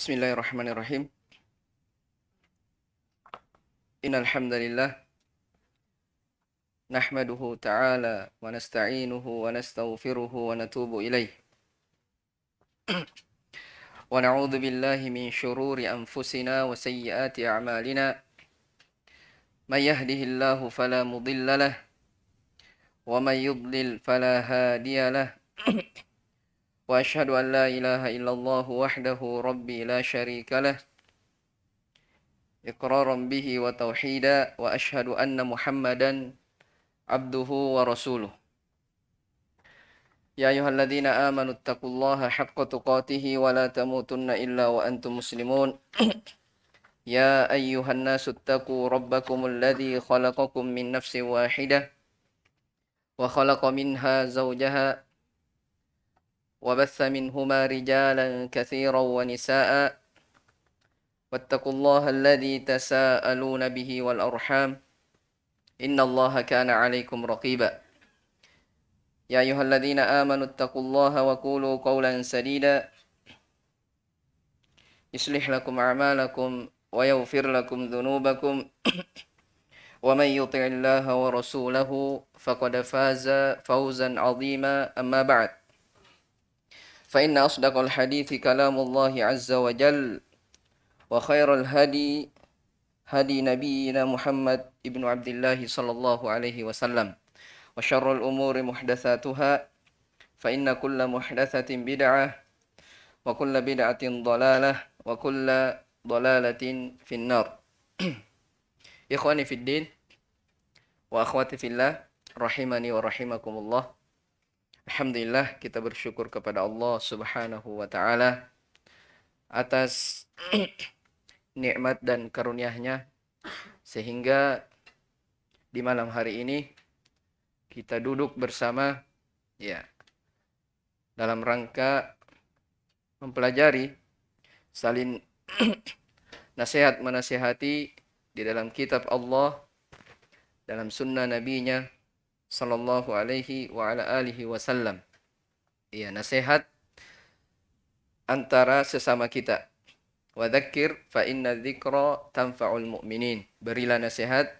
Bismillahirrahmanirrahim. Innal hamdalillah nahmaduhu ta'ala wa nasta'inuhu wa nastaghfiruhu wa natubu ilaih. Wa na'udzu billahi min syururi anfusina wa sayyiati a'malina. May yahdihillahu fala mudilla lah wa may yudlil fala hadiya lah. Wa asyhadu an la ilaha illallah wahdahu rabbi la syarika lah. Iqraran bihi wa tauhida wa asyhadu anna Muhammadan abduhu wa rasuluh. Ya ayyuhalladzina amanu taqullaha haqqa tuqatih wa la tamutunna illa wa antum muslimun. Ya ayyuhan nasu taqu rabbakumul ladzi khalaqakum min nafsin wahidah wa khalaqa minha zawjaha wa batha minhuma rijalan katsiran wa nisaa'a wattaqullaha alladzi tasaaluna bihi wal arham innallaha kana 'alaikum raqiba. Ya ayyuhalladzina amanu taqullaha wa qulu qawlan sadida yuslih lakum a'malakum wa yaghfir lakum dhunubakum wa may yuti'illaha wa rasulahu faqad faza fawzan 'azima amma ba'd. Fa inna asdaqal hadithi kalamullahi 'azza wa jalla wa khairal hadi hadi nabiyyina Muhammad ibnu Abdillah sallallahu alaihi wasallam wa syarrul umuri muhdatsatuha fa inna kulla muhdatsatin bid'ah wa kulla bid'atin dhalalah wa kulla dhalalatin finnar. Ikhwani fid din wa akhwati fillah rahimani wa rahimakumullah. Alhamdulillah, kita bersyukur kepada Allah Subhanahu wa taala atas nikmat dan karunia-Nya sehingga di malam hari ini kita duduk bersama dalam rangka mempelajari saling nasihat menasihati di dalam kitab Allah, dalam sunnah nabinya sallallahu alaihi wa ala alihi wasallam. Nasihat antara sesama kita. Wa dzakir fa inna dzikra tanfa'ul mu'minin. Berilah nasihat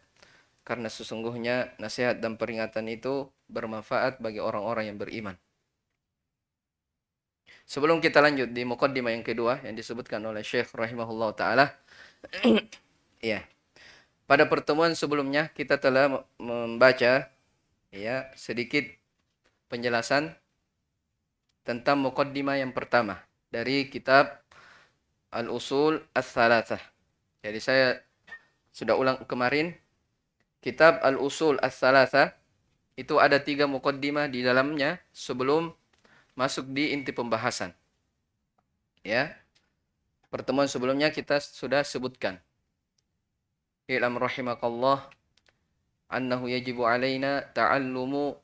karena sesungguhnya nasihat dan peringatan itu bermanfaat bagi orang-orang yang beriman. Sebelum kita lanjut di muqaddimah yang kedua yang disebutkan oleh Syekh rahimahullah taala. Pada pertemuan sebelumnya kita telah membaca sedikit penjelasan tentang muqaddimah yang pertama dari kitab Al-Usul Ats-Tsalatsah. Jadi saya sudah ulang kemarin, kitab Al-Usul Ats-Tsalatsah itu ada 3 muqaddimah di dalamnya sebelum masuk di inti pembahasan. Pertemuan sebelumnya kita sudah sebutkan. I'lam rahimakallah annahu yajibu alaina ta'allumu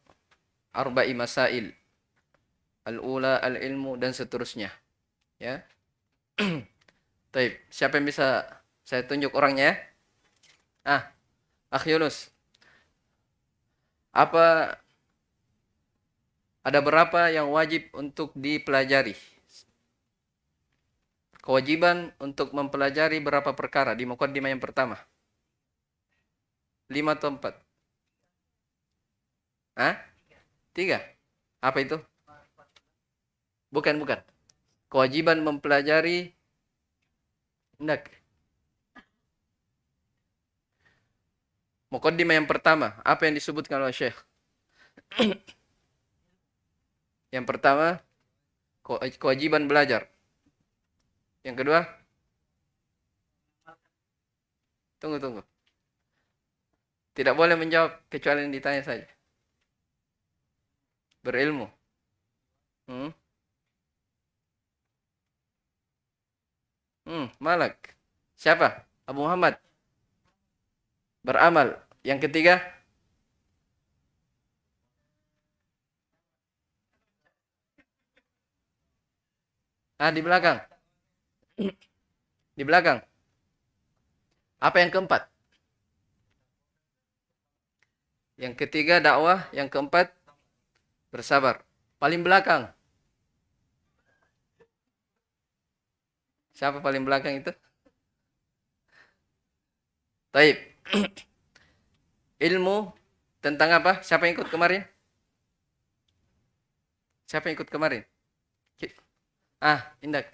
arba'i masail. Al-ula al-ilmu dan seterusnya. Taib, siapa yang bisa saya tunjuk orangnya? Akh Yunus. Ada berapa yang wajib untuk dipelajari? Kewajiban untuk mempelajari berapa perkara di muqaddimah yang pertama? 5 atau 4? 3. Apa itu? Bukan. Kewajiban mempelajari muqaddimah yang pertama, apa yang disebutkan oleh Syekh? Yang pertama, kewajiban belajar. Yang kedua? Tunggu. Tidak boleh menjawab kecuali yang ditanya saja. Berilmu. Malak. Siapa? Abu Muhammad. Beramal. Yang ketiga? Di belakang. Di belakang. Apa yang keempat? Yang ketiga dakwah, yang keempat bersabar. Paling belakang. Siapa paling belakang itu? Taib. Ilmu tentang apa? Siapa yang ikut kemarin? Siapa yang ikut kemarin? Indak.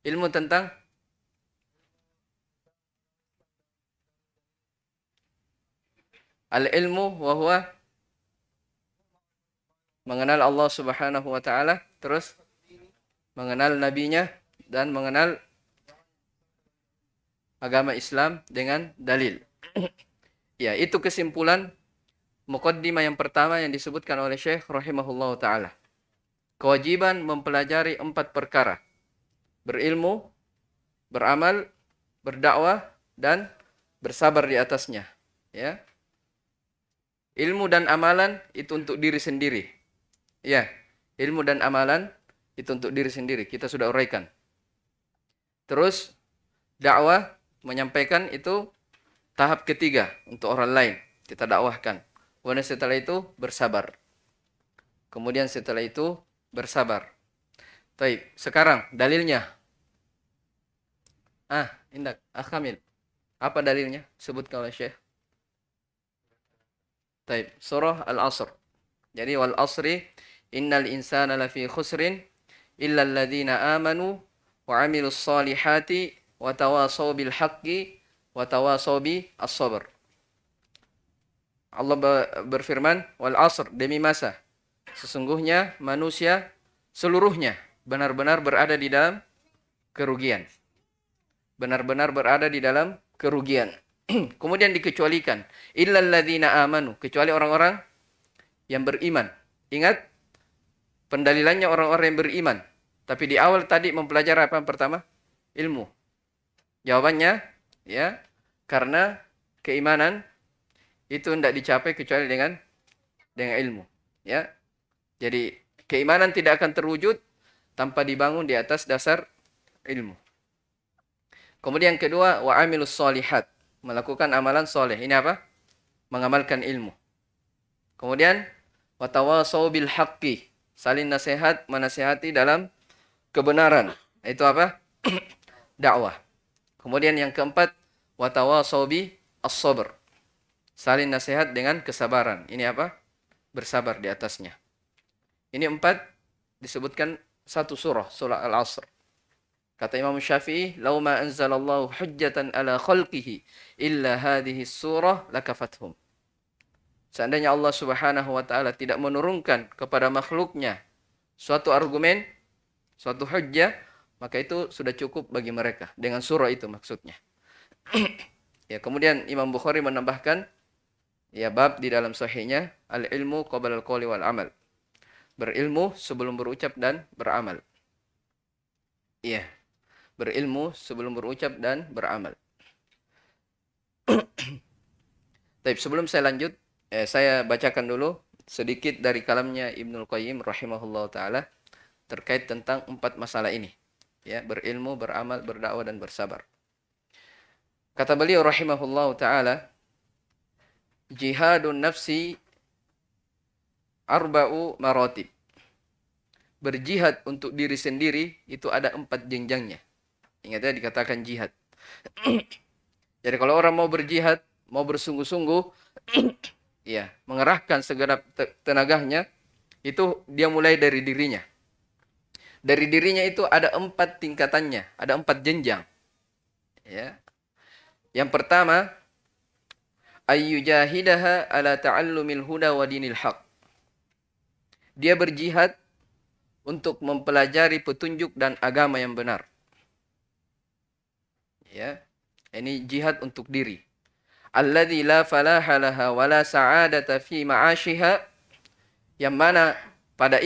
Ilmu tentang al-ilmu wa huwa mengenal Allah Subhanahu wa taala, terus mengenal nabinya dan mengenal agama Islam dengan dalil. Ya, itu kesimpulan muqaddimah yang pertama yang disebutkan oleh Syekh rahimahullah taala. Kewajiban mempelajari 4 perkara. Berilmu, beramal, berdakwah dan bersabar di atasnya, ya. Ilmu dan amalan itu untuk diri sendiri. Ya, ilmu dan amalan itu untuk diri sendiri. Kita sudah uraikan. Terus dakwah, menyampaikan itu tahap ketiga untuk orang lain. Kita dakwahkan. Kemudian setelah itu bersabar. Kemudian setelah itu bersabar. Baik, sekarang dalilnya. Indak, Kamil. Apa dalilnya? Sebutkan oleh Syekh. Baik, surah Al-Asr. Jadi wal asri innal insana lafi khusrin illa alladhina amanu wa 'amilus solihati wa tawasaw bil haqqi wa tawasaw bis sabr. Allah berfirman, wal asr, demi masa. Sesungguhnya manusia seluruhnya benar-benar berada di dalam kerugian. Benar-benar berada di dalam kerugian. Kemudian dikecualikan, illal ladzina amanu, kecuali orang-orang yang beriman. Ingat, pendalilannya orang-orang yang beriman. Tapi di awal tadi mempelajari apa yang pertama? Ilmu. Jawabannya, ya, karena keimanan itu tidak dicapai kecuali dengan ilmu, ya. Jadi keimanan tidak akan terwujud tanpa dibangun di atas dasar ilmu. Kemudian kedua, wa amilus solihat, melakukan amalan soleh. Ini apa? Mengamalkan ilmu. Kemudian wa tawasaw bil haqqi, saling nasihat, menasihati dalam kebenaran. Itu apa? Dakwah. Kemudian yang keempat, wa tawasaw bis sabr, saling nasihat dengan kesabaran. Ini apa? Bersabar di atasnya. Ini 4 disebutkan satu surah Al-Asr. Kata Imam Syafi'i, "Lau ma anzalallahu hujjatan ala khalqihi illa hadhihi surah lakafathum." Seandainya Allah Subhanahu wa taala tidak menurunkan kepada makhluknya suatu argumen, suatu hujjah, maka itu sudah cukup bagi mereka. Dengan surah itu maksudnya. Ya, kemudian Imam Bukhari menambahkan, ya, bab di dalam sahihnya, al-ilmu qabla al-qawli wal amal. Berilmu sebelum berucap dan beramal. Iya. Berilmu sebelum berucap dan beramal. Baik, sebelum saya lanjut, saya bacakan dulu sedikit dari kalamnya Ibnul Qayyim rahimahullah taala terkait tentang 4 masalah ini. Ya, berilmu, beramal, berdakwah dan bersabar. Kata beliau rahimahullah taala, jihadun nafsi arba'u maratib. Berjihad untuk diri sendiri itu ada 4 jenjangnya. Ingat ya, dikatakan jihad. Jadi kalau orang mau berjihad, mau bersungguh-sungguh, ya, mengerahkan segenap tenaganya, itu dia mulai dari dirinya. Dari dirinya itu ada 4 tingkatannya, ada 4 jenjang. Ya. Yang pertama, ayyujahidaha ala ta'allumil huda wa dinil haq. Dia berjihad untuk mempelajari petunjuk dan agama yang benar. Ya. Ini jihad untuk diri. Alladzi la falaha laha wa la sa'adata fi ma'ashiha, yang mana pada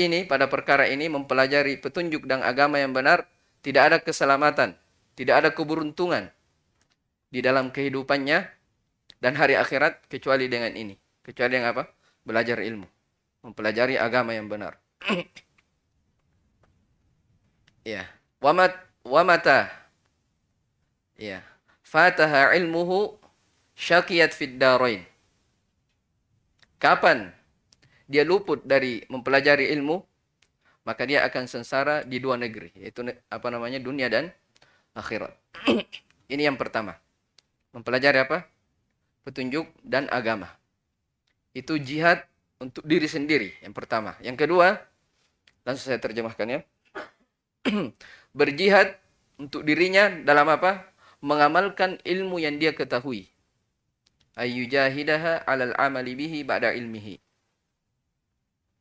perkara ini mempelajari petunjuk dan agama yang benar, tidak ada keselamatan, tidak ada keberuntungan di dalam kehidupannya dan hari akhirat kecuali dengan ini. Kecuali yang apa? Belajar ilmu, mempelajari agama yang benar. Ya. Wa mata. Ya. Fataha ilmuhu syaqiyat fid darain. Kapan dia luput dari mempelajari ilmu, maka dia akan sengsara di 2 negeri, yaitu dunia dan akhirat. Ini yang pertama. Mempelajari apa? Petunjuk dan agama. Itu jihad untuk diri sendiri, yang pertama. Yang kedua, langsung saya terjemahkan ya. Berjihad untuk dirinya dalam apa? Mengamalkan ilmu yang dia ketahui. Ayyujahidaha 'alal 'amali bihi ba'da ilmihi.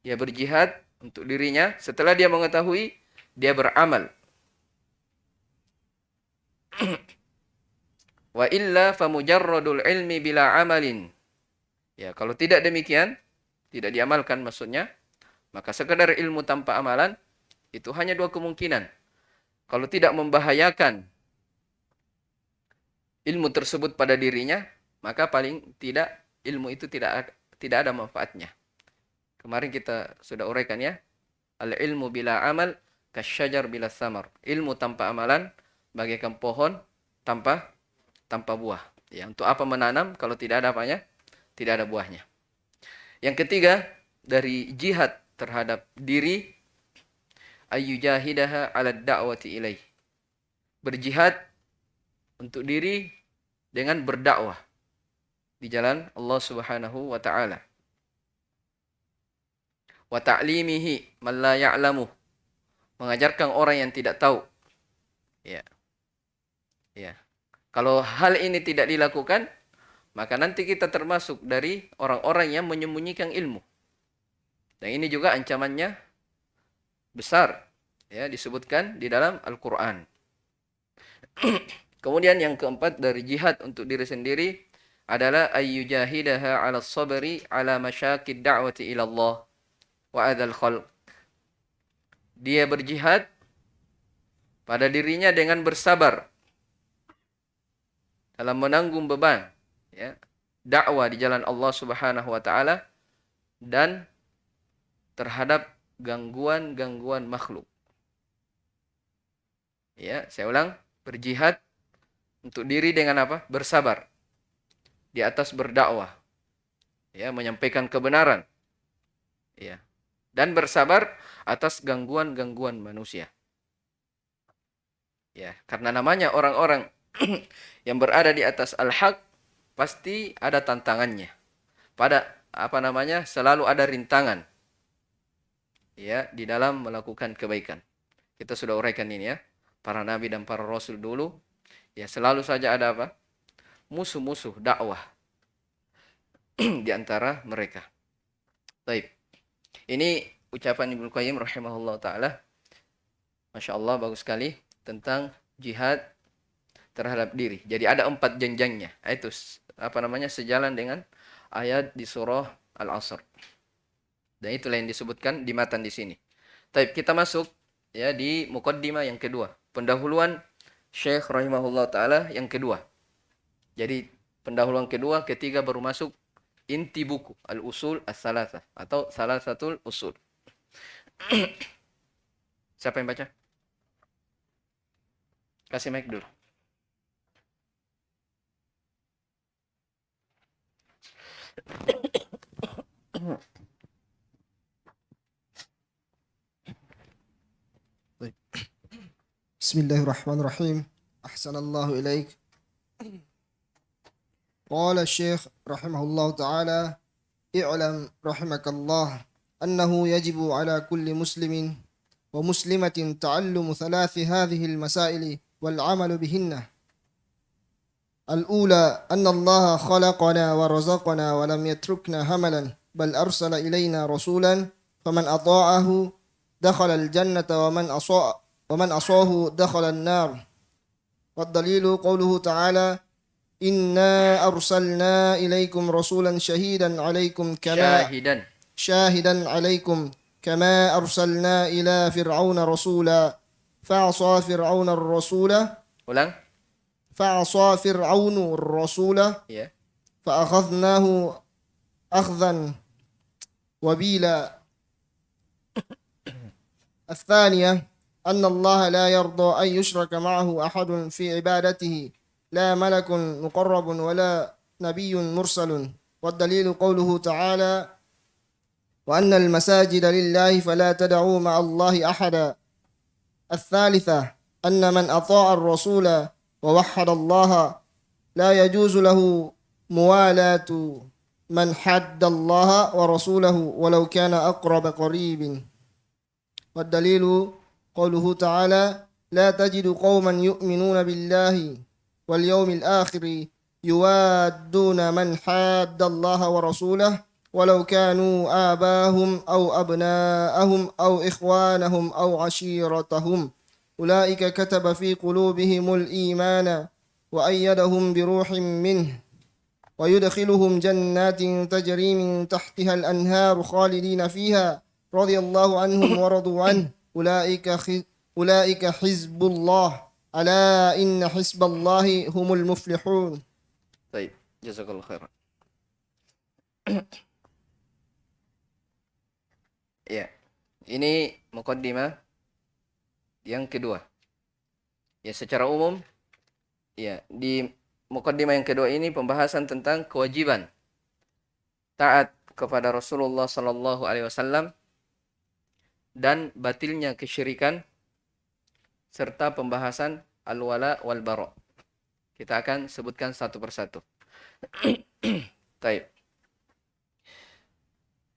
Dia berjihad untuk dirinya setelah dia mengetahui, dia beramal. Wa illa famujarradul ilmi bila amalin. Ya, kalau tidak demikian, tidak diamalkan maksudnya, maka sekadar ilmu tanpa amalan itu hanya dua kemungkinan. Kalau tidak membahayakan ilmu tersebut pada dirinya, maka paling tidak ilmu itu tidak ada manfaatnya. Kemarin kita sudah uraikan ya. Al-ilmu bila amal kasyajar bila samar. Ilmu tanpa amalan bagaikan pohon tanpa buah. Ya, untuk apa menanam kalau tidak ada apanya? Tidak ada buahnya. Yang ketiga, dari jihad terhadap diri, ayyujahidaha 'ala da'wati ilaih. Berjihad untuk diri dengan berdakwah di jalan Allah Subhanahu wa taala. Wa ta'limihi man la ya'lamu. Mengajarkan orang yang tidak tahu. Ya. Ya. Kalau hal ini tidak dilakukan, maka nanti kita termasuk dari orang-orang yang menyembunyikan ilmu. Dan ini juga ancamannya besar. Ya, disebutkan di dalam Al-Quran. Kemudian yang keempat dari jihad untuk diri sendiri adalah ayyujahidaha 'ala sabri 'ala masyakid da'wati ila Allah wa adzal khalq. Dia berjihad pada dirinya dengan bersabar dalam menanggung beban ya, dakwah di jalan Allah Subhanahu wa taala dan terhadap gangguan-gangguan makhluk. Ya, saya ulang, berjihad untuk diri dengan apa? Bersabar di atas berdakwah. Ya, menyampaikan kebenaran. Ya. Dan bersabar atas gangguan-gangguan manusia. Ya, karena namanya orang-orang yang berada di atas al-haq pasti ada tantangannya. Selalu ada rintangan. Ya, di dalam melakukan kebaikan. Kita sudah uraikan ini ya. Para nabi dan para rasul dulu ya selalu saja ada apa? Musuh-musuh dakwah di antara mereka. Baik. Ini ucapan Ibnu Qayyim rahimahullah taala. Masya Allah bagus sekali tentang jihad terhadap diri. Jadi ada 4 jenjangnya. Itu sejalan dengan ayat di surah Al-Asr. Dan itulah yang disebutkan di matan di sini. Baik, kita masuk ya di muqaddimah yang kedua. Pendahuluan Syekh rahimahullah taala yang kedua. Jadi pendahuluan kedua, ketiga baru masuk inti buku Al-Usul As-Salasah atau Salasatul Usul. Siapa yang baca? Kasih mic dulu. Bismillahirrahmanirrahim. Ahsanallahu ilaik. Qala Syekh rahimahullah ta'ala, i'lam rahimakallah annahu yajibu ala kulli muslimin wa muslimatin ta'allumu thalathi hadhihi al-masaili wal 'amalu bihinna. Al-ula anna Allah khalaqana wa razaqana wa lam yatrukna hamalan bal arsala ilayna rasulan faman ata'ahu dakhala al-jannata wa man asahu dakhala an-nar. Wad-dalilu qawluhu ta'ala inna arsalna ilaikum rasulan shahidan alaikum kama arsalna ila fir'auna rasula fa'asa fir'auna ar-rasula. Ulang. Fa'asa fir'aunu ar-rasula. Ya. Fa'akhadnahu akhdan wabila. الثانية أن الله لا يرضى أن يشرك معه أحد في عبادته لا ملك مقرب ولا نبي مرسل. والدليل قوله تعالى وأن المساجد لله فلا تدعوا مع الله أحدا. الثالثة أن من أطاع الرسول ووحد الله لا يجوز له موالاة من حد الله ورسوله ولو كان أقرب قريب. والدليل قوله تعالى لا تجد قوما يؤمنون بالله واليوم الآخر يوادون من حاد الله ورسوله ولو كانوا آباهم أو أبناءهم أو إخوانهم أو عشيرتهم أولئك كتب في قلوبهم الإيمان وأيدهم بروح منه ويدخلهم جنات تجري من تحتها الأنهار خالدين فيها رضي الله عنهم ورضوا عنه أولئك حزب الله ألا إن حزب الله هم المفلحون. Baik, jazakallahu khairan. Ya, ini muqaddimah yang kedua. Ya, secara umum, ya, di muqaddimah yang kedua ini pembahasan tentang kewajiban taat kepada Rasulullah sallallahu alaihi wasallam dan batilnya kesyirikan serta pembahasan al-wala wal bara. Kita akan sebutkan satu persatu. Baik.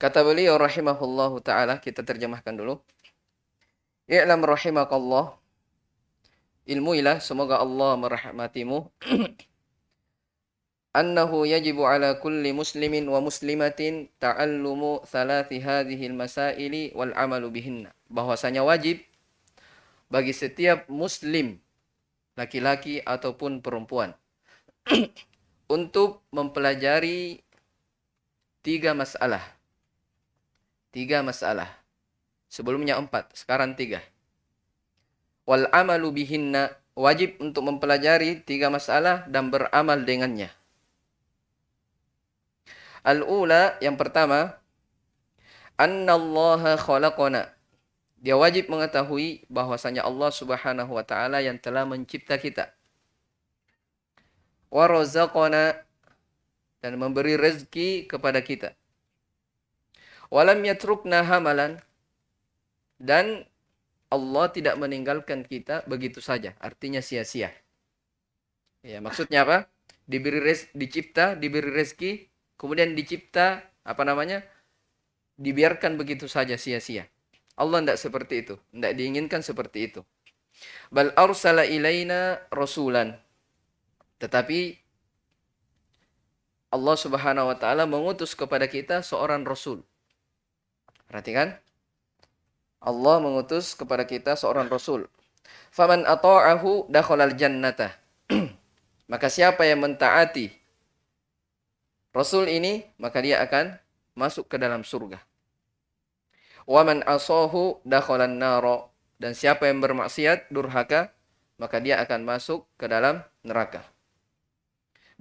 Kata beliau rahimahullahu ta'ala, kita terjemahkan dulu. I'lam rahimakallah, ilmuilah, semoga Allah merahmatimu. Annahu yajibu ala kulli muslimin wa muslimatin ta'allumu thalathi hadhil masaili wal amalu bihinna. Bahwasanya wajib bagi setiap muslim, laki-laki ataupun perempuan, untuk mempelajari tiga masalah. Sebelumnya 4, sekarang 3. Wal amalu bihinna, wajib untuk mempelajari 3 masalah dan beramal dengannya. Al-ula, yang pertama, annallaha khalaqana. Dia wajib mengetahui bahwasanya Allah Subhanahu wa taala yang telah mencipta kita. Wa razaqana, dan memberi rezeki kepada kita. Walam yatrukna hamalan, dan Allah tidak meninggalkan kita begitu saja, artinya sia-sia. Ya, maksudnya apa? Diberi rezeki, kemudian dicipta, dibiarkan begitu saja sia-sia. Allah tidak seperti itu, tidak diinginkan seperti itu. Bal arsala ilaina rasulan. Tetapi Allah Subhanahu wa taala mengutus kepada kita seorang rasul. Perhatikan. Allah mengutus kepada kita seorang rasul. Faman ata'ahu dakhalal jannata. Maka siapa yang mentaati rasul ini, maka dia akan masuk ke dalam surga. Wa man asahu dakhalan nara. Dan siapa yang bermaksiat, durhaka, maka dia akan masuk ke dalam neraka.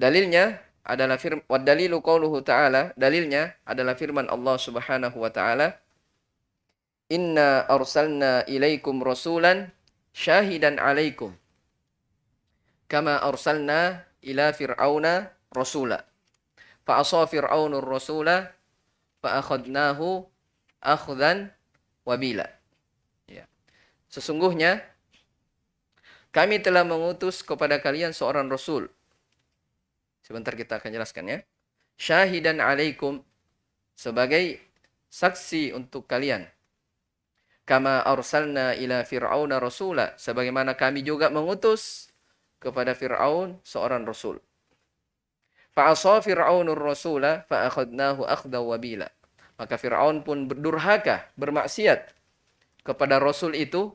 Dalilnya adalah dalilu qauluhu ta'ala, dalilnya adalah firman Allah Subhanahu wa taala, inna arsalna ilaikum rasulan syahidan alaikum kama arsalna ila fir'auna rasula fa asa fir'aunur rasula fa akhadnahu akhdan wabila. Ya. Sesungguhnya kami telah mengutus kepada kalian seorang rasul. Sebentar kita akan jelaskan ya. Syahidan alaikum, sebagai saksi untuk kalian. Kama arsalna ila fir'auna rasula, sebagaimana kami juga mengutus kepada Fir'aun seorang rasul. Fa'asa fir'aunur rasula fa'akhadnahu akhdaw wabila. Maka Fir'aun pun berdurhaka, bermaksiat kepada rasul itu,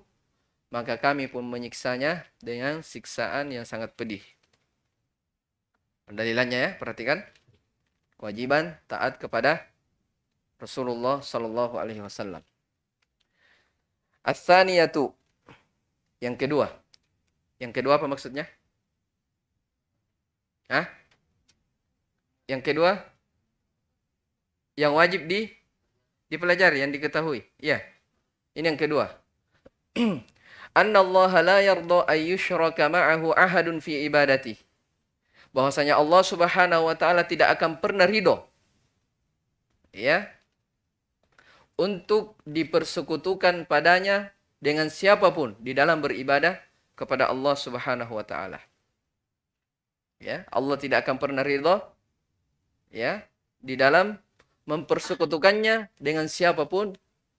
maka kami pun menyiksanya dengan siksaan yang sangat pedih. Pendalilannya ya, perhatikan. Kewajiban taat kepada Rasulullah sallallahu alaihi wasallam. Ats-tsaniyatu, yang kedua. Yang kedua apa maksudnya? Hah? Yang kedua yang wajib dipelajari, yang diketahui. Ya. Ini yang kedua. Annallaha la yarda ay yushraka ma'ahu ahadun fi ibadatihi. Bahwasanya Allah Subhanahu wa taala tidak akan pernah ridho, ya, untuk dipersekutukan padanya dengan siapapun di dalam beribadah kepada Allah Subhanahu wa taala. Ya, Allah tidak akan pernah ridha ya di dalam mempersekutukannya dengan siapapun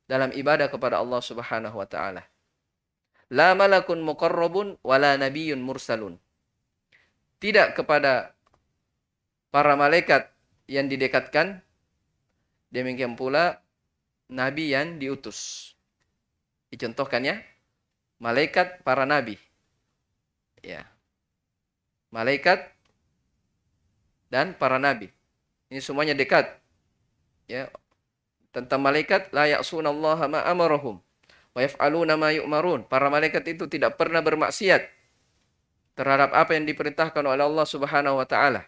dalam ibadah kepada Allah Subhanahu wa taala. La malakun muqarrabun wala nabiyyun mursalun. Tidak kepada para malaikat yang didekatkan, demikian pula nabi yang diutus. Dicontohkan ya, malaikat para nabi. Ya. Malaikat dan para nabi. Ini semuanya dekat. Ya. Tentang malaikat, la ya'sunallaha ma amarahum wa yaf'aluna ma yu'marun. Para malaikat itu tidak pernah bermaksiat terhadap apa yang diperintahkan oleh Allah Subhanahu wa taala.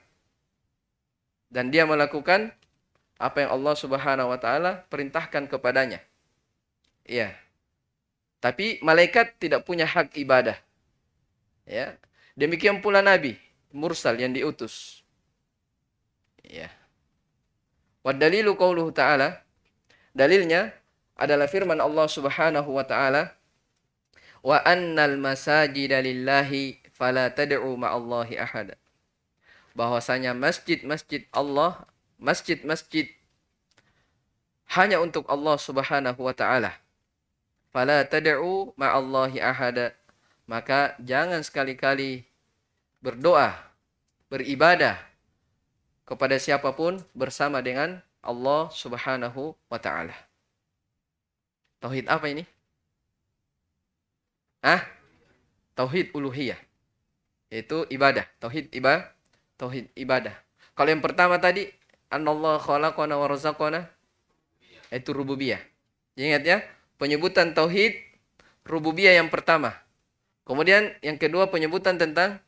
Dan dia melakukan apa yang Allah Subhanahu wa taala perintahkan kepadanya. Iya. Tapi malaikat tidak punya hak ibadah. Ya. Demikian pula nabi mursal yang diutus. Ya. Wa dalilu qauluhu ta'ala, dalilnya adalah firman Allah Subhanahu wa taala, wa annal masajida lillahi fala tad'u ma'allahi ahada. Bahwasanya masjid-masjid Allah, masjid-masjid hanya untuk Allah Subhanahu wa taala. Fala tad'u ma'allahi ahada. Maka jangan sekali-kali berdoa, beribadah kepada siapapun bersama dengan Allah Subhanahu wa taala. Tauhid apa ini? Tauhid uluhiyah. Yaitu ibadah, tauhid ibadah. Kalau yang pertama tadi, anallahu khalaqana wa razaqana, itu rububiyah. Ingat ya, penyebutan tauhid rububiyah yang pertama. Kemudian yang kedua penyebutan tentang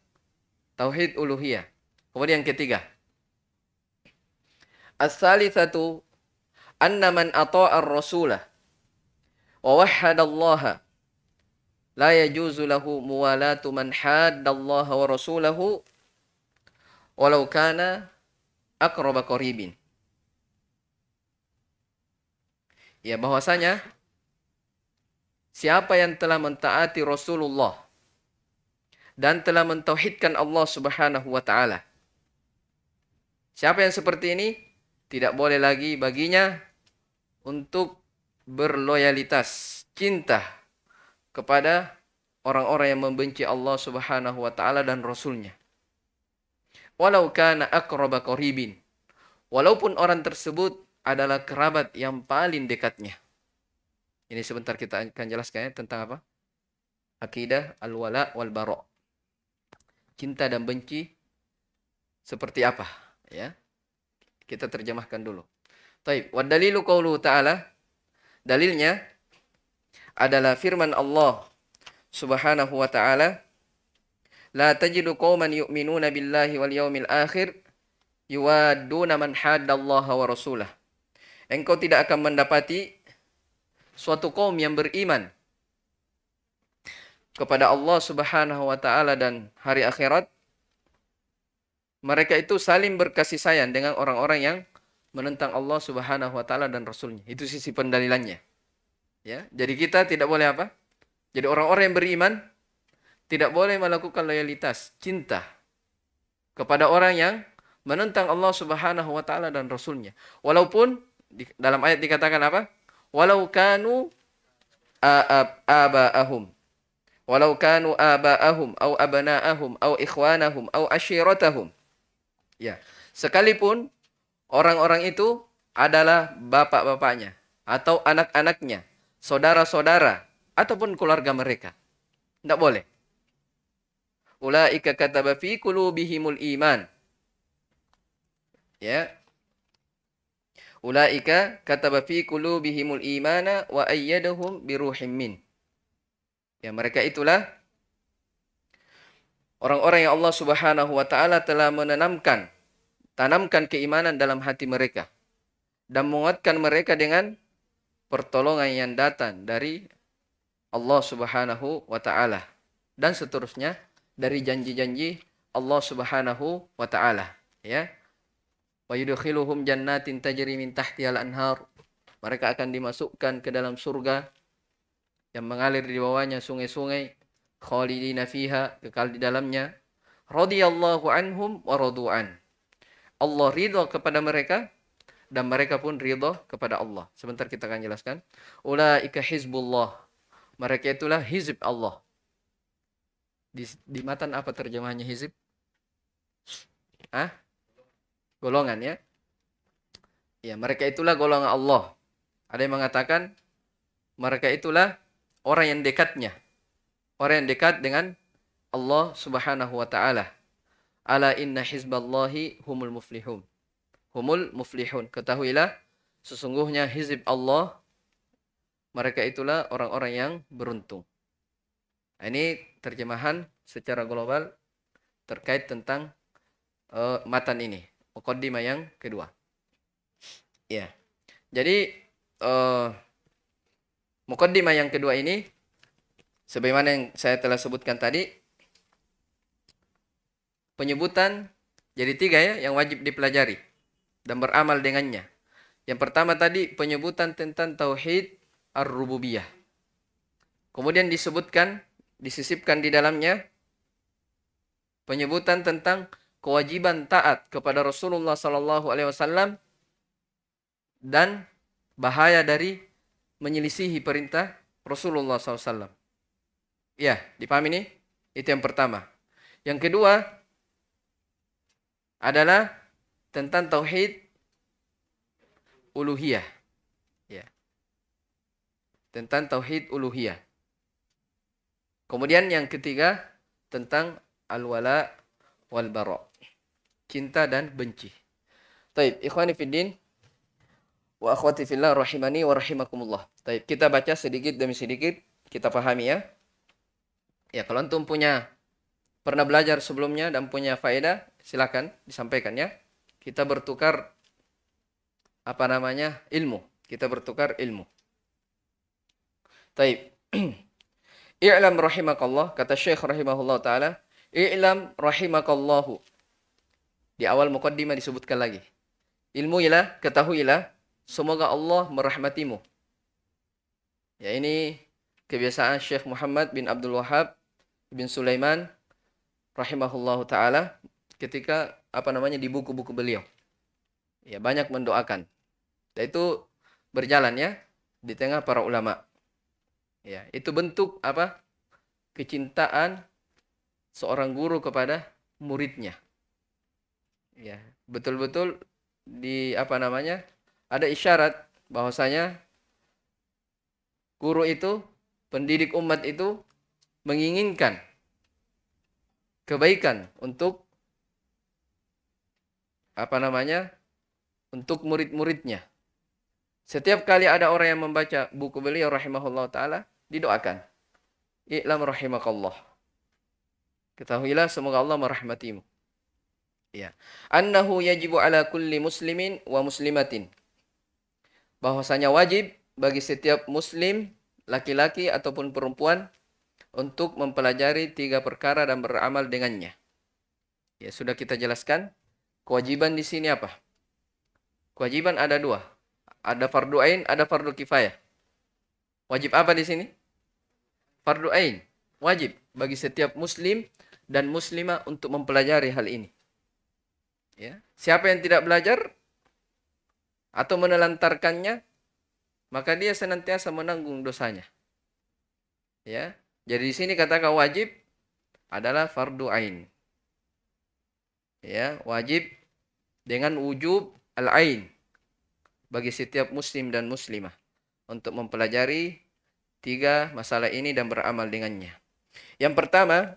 tauhid uluhiyah. Kemudian yang ketiga, as-salitsatu anna man ata'a ar-rasulah wa wahhada Allah la yajuzu lahu muwalatu man hadda Allah wa rasulahu walau kana aqraba qaribin. Ya, bahwasanya siapa yang telah mentaati Rasulullah dan telah mentauhidkan Allah Subhanahu wa taala. Siapa yang seperti ini tidak boleh lagi baginya untuk berloyalitas, cinta kepada orang-orang yang membenci Allah Subhanahu wa taala dan Rasulnya. Walau kana aqraba qaribin. Walaupun orang tersebut adalah kerabat yang paling dekatnya. Ini sebentar kita akan jelaskan ya, tentang apa? Akidah al-wala wal bara'. Cinta dan benci seperti apa, ya? Kita terjemahkan dulu. Baik, wa dalilu qauluhu ta'ala, dalilnya adalah firman Allah Subhanahu wa ta'ala, la tajidu qauman yu'minuna billahi wal yawmil akhir yuwadduna man haddallaha wa rasulah. Engkau tidak akan mendapati suatu kaum yang beriman kepada Allah Subhanahu wa taala dan hari akhirat, mereka itu saling berkasih sayang dengan orang-orang yang menentang Allah Subhanahu wa taala dan Rasulnya. Itu sisi pendalilannya. Ya, jadi kita tidak boleh apa? Jadi orang-orang yang beriman tidak boleh melakukan loyalitas, cinta kepada orang yang menentang Allah Subhanahu wa taala dan Rasulnya. Walaupun dalam ayat dikatakan apa? Walau kanu aba'ahum. Walau kanu aba'ahum au abna'ahum au ikhwanahum au ashiratahum. Ya, sekalipun orang-orang itu adalah bapak-bapaknya atau anak-anaknya, saudara-saudara ataupun keluarga mereka. Tidak boleh. Ulaika kataba fi qulubihimul iman. Ya. Ulaika kataba fi qulubihimul imana wa ayyadahum biruhim min. Ya, mereka itulah orang-orang yang Allah Subhanahu wa taala telah tanamkan keimanan dalam hati mereka dan menguatkan mereka dengan pertolongan yang datang dari Allah Subhanahu wa taala dan seterusnya dari janji-janji Allah Subhanahu wa taala, ya. Wa yudkhiluhum jannatin tajri min tahtihal anhar. Mereka akan dimasukkan ke dalam surga yang mengalir di bawahnya sungai-sungai. khalidina fiha, kekal di dalamnya. Radhiyallahu anhum wa radu'an. Allah ridha kepada mereka dan mereka pun ridha kepada Allah. Sebentar kita akan jelaskan. Ulaika hizbullah. Mereka itulah hizib Allah. Di matan apa terjemahannya hizib? Golongan ya. Ya, mereka itulah golongan Allah. Ada yang mengatakan mereka itulah orang yang dekatnya. Orang yang dekat dengan Allah Subhanahu wa taala. Ala inna hizballahi humul muflihun. Humul muflihun. Ketahuilah sesungguhnya hizib Allah, mereka itulah orang-orang yang beruntung. Nah, ini terjemahan secara global terkait tentang matan ini. Muqaddimah yang kedua. Ya. Jadi muqaddimah yang kedua ini sebagaimana yang saya telah sebutkan tadi, penyebutan jadi 3 ya yang wajib dipelajari dan beramal dengannya. Yang pertama tadi penyebutan tentang tauhid ar-rububiyah. Kemudian disisipkan di dalamnya penyebutan tentang kewajiban taat kepada Rasulullah sallallahu alaihi wasallam dan bahaya dari menyelisihi perintah Rasulullah SAW. Ya, dipahami ini? Itu yang pertama. Yang kedua adalah tentang tauhid uluhiyah. Ya. Tentang tauhid uluhiyah. Kemudian yang ketiga tentang al-wala wal bara. Cinta dan benci. Baik, ikhwani fiddin wa akhwati fillah rahimani wa rahimakumullah. Baik, kita baca sedikit demi sedikit, kita pahami ya. Ya, kalau antum pernah belajar sebelumnya dan punya faedah, silakan disampaikan ya. Kita bertukar ilmu. Kita bertukar ilmu. Baik. I'lam rahimakallah, kata Syekh rahimahullah taala, i'lam rahimakallahu. Di awal muqaddimah disebutkan lagi. Ilmuilah, ketahuilah, semoga Allah merahmatimu. Ya, ini kebiasaan Syekh Muhammad bin Abdul Wahhab bin Sulaiman rahimahullahu taala ketika di buku-buku beliau. Ya, banyak mendoakan. Dan itu berjalan ya di tengah para ulama. Ya, itu bentuk kecintaan seorang guru kepada muridnya. Ya, betul-betul ada isyarat bahwasanya guru itu, pendidik umat itu menginginkan kebaikan untuk untuk murid-muridnya. Setiap kali ada orang yang membaca buku beliau rahimahullah taala, didoakan. I'lam rahimakallah. Ketahuilah semoga Allah merahmatimu. Ya. Annahu yajibu ala kulli muslimin wa muslimatin. Bahwasanya wajib bagi setiap muslim, laki-laki ataupun perempuan, untuk mempelajari 3 perkara dan beramal dengannya. Ya, sudah kita jelaskan. Kewajiban di sini apa? Kewajiban ada 2. Ada fardu ain, ada fardu kifayah. Wajib apa di sini? Fardu ain. Wajib bagi setiap muslim dan muslimah untuk mempelajari hal ini. Ya. Siapa yang tidak belajar atau menelantarkannya, maka dia senantiasa menanggung dosanya. Ya. Jadi di sini katakan wajib adalah fardu ain. Ya, wajib dengan wujub al-ain bagi setiap muslim dan muslimah untuk mempelajari 3 masalah ini dan beramal dengannya. Yang pertama,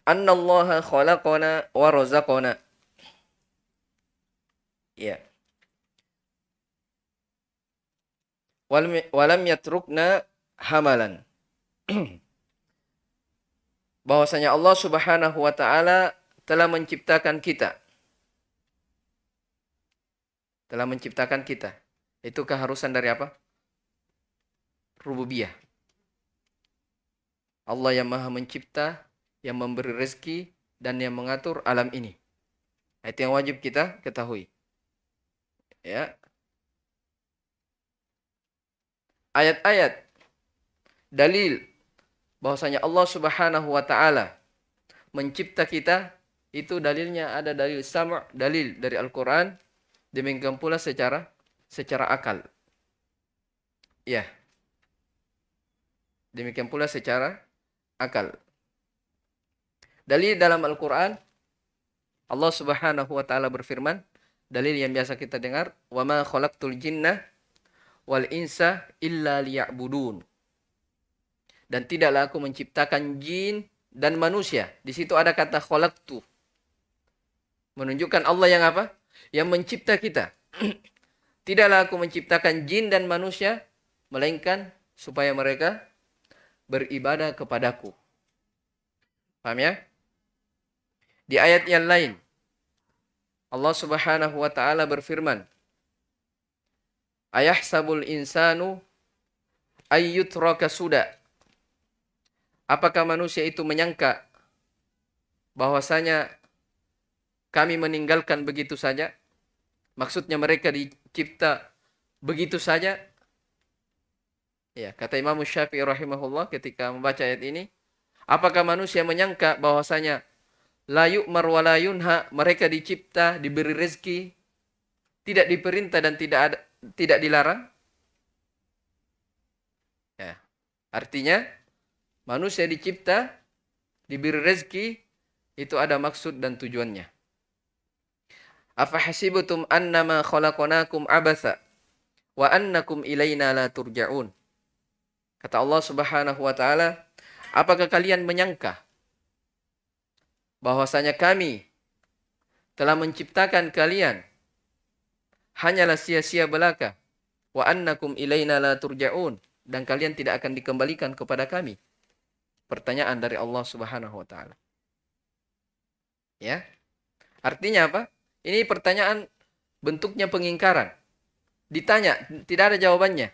annallaha khalaqana wa razaqana. Ya. Walam yatrukna hamalan. Bahwasanya Allah Subhanahu wa taala telah menciptakan kita. Telah menciptakan kita. Itu keharusan dari apa? Rububiyah. Allah yang Maha Mencipta, yang memberi rezeki dan yang mengatur alam ini. Itu yang wajib kita ketahui. Ya. Ayat-ayat dalil bahwasanya Allah Subhanahu wa taala mencipta kita, itu dalilnya ada dalil sama', dalil dari Al-Qur'an, demikian pula secara akal. Ya. Demikian pula secara akal. Dalil dalam Al-Qur'an, Allah Subhanahu wa taala berfirman, dalil yang biasa kita dengar, "Wa ma khalaqtul jinna wal insa illa liya'budun." Dan tidaklah aku menciptakan jin dan manusia. Di situ ada kata khalaqtu. Menunjukkan Allah yang apa? Yang mencipta kita. Tidaklah aku menciptakan jin dan manusia, melainkan supaya mereka beribadah kepadaku. Paham ya? Di ayat yang lain, Allah Subhanahu wa taala berfirman, "Ayahsabul insanu ayyutraka suda." Apakah manusia itu menyangka bahwasanya kami meninggalkan begitu saja? Maksudnya mereka dicipta begitu saja? Ya, kata Imam Syafi'i rahimahullah ketika membaca ayat ini, apakah manusia menyangka bahwasanya la yu'mar wa la yunha, mereka dicipta, diberi rezeki, tidak diperintah dan tidak dilarang? Ya. Artinya manusia dicipta, diberi rezeki, itu ada maksud dan tujuannya. Afa hasibutum annama khalaqnakum abatha wa annakum ilaina la turja'un. Kata Allah Subhanahu wa taala, apakah kalian menyangka bahwasanya kami telah menciptakan kalian hanyalah sia-sia belaka, wa annakum ilaina la turja'un, dan kalian tidak akan dikembalikan kepada kami? Pertanyaan dari Allah Subhanahu wa taala. Ya. Artinya apa? Ini pertanyaan bentuknya pengingkaran. Ditanya, tidak ada jawabannya.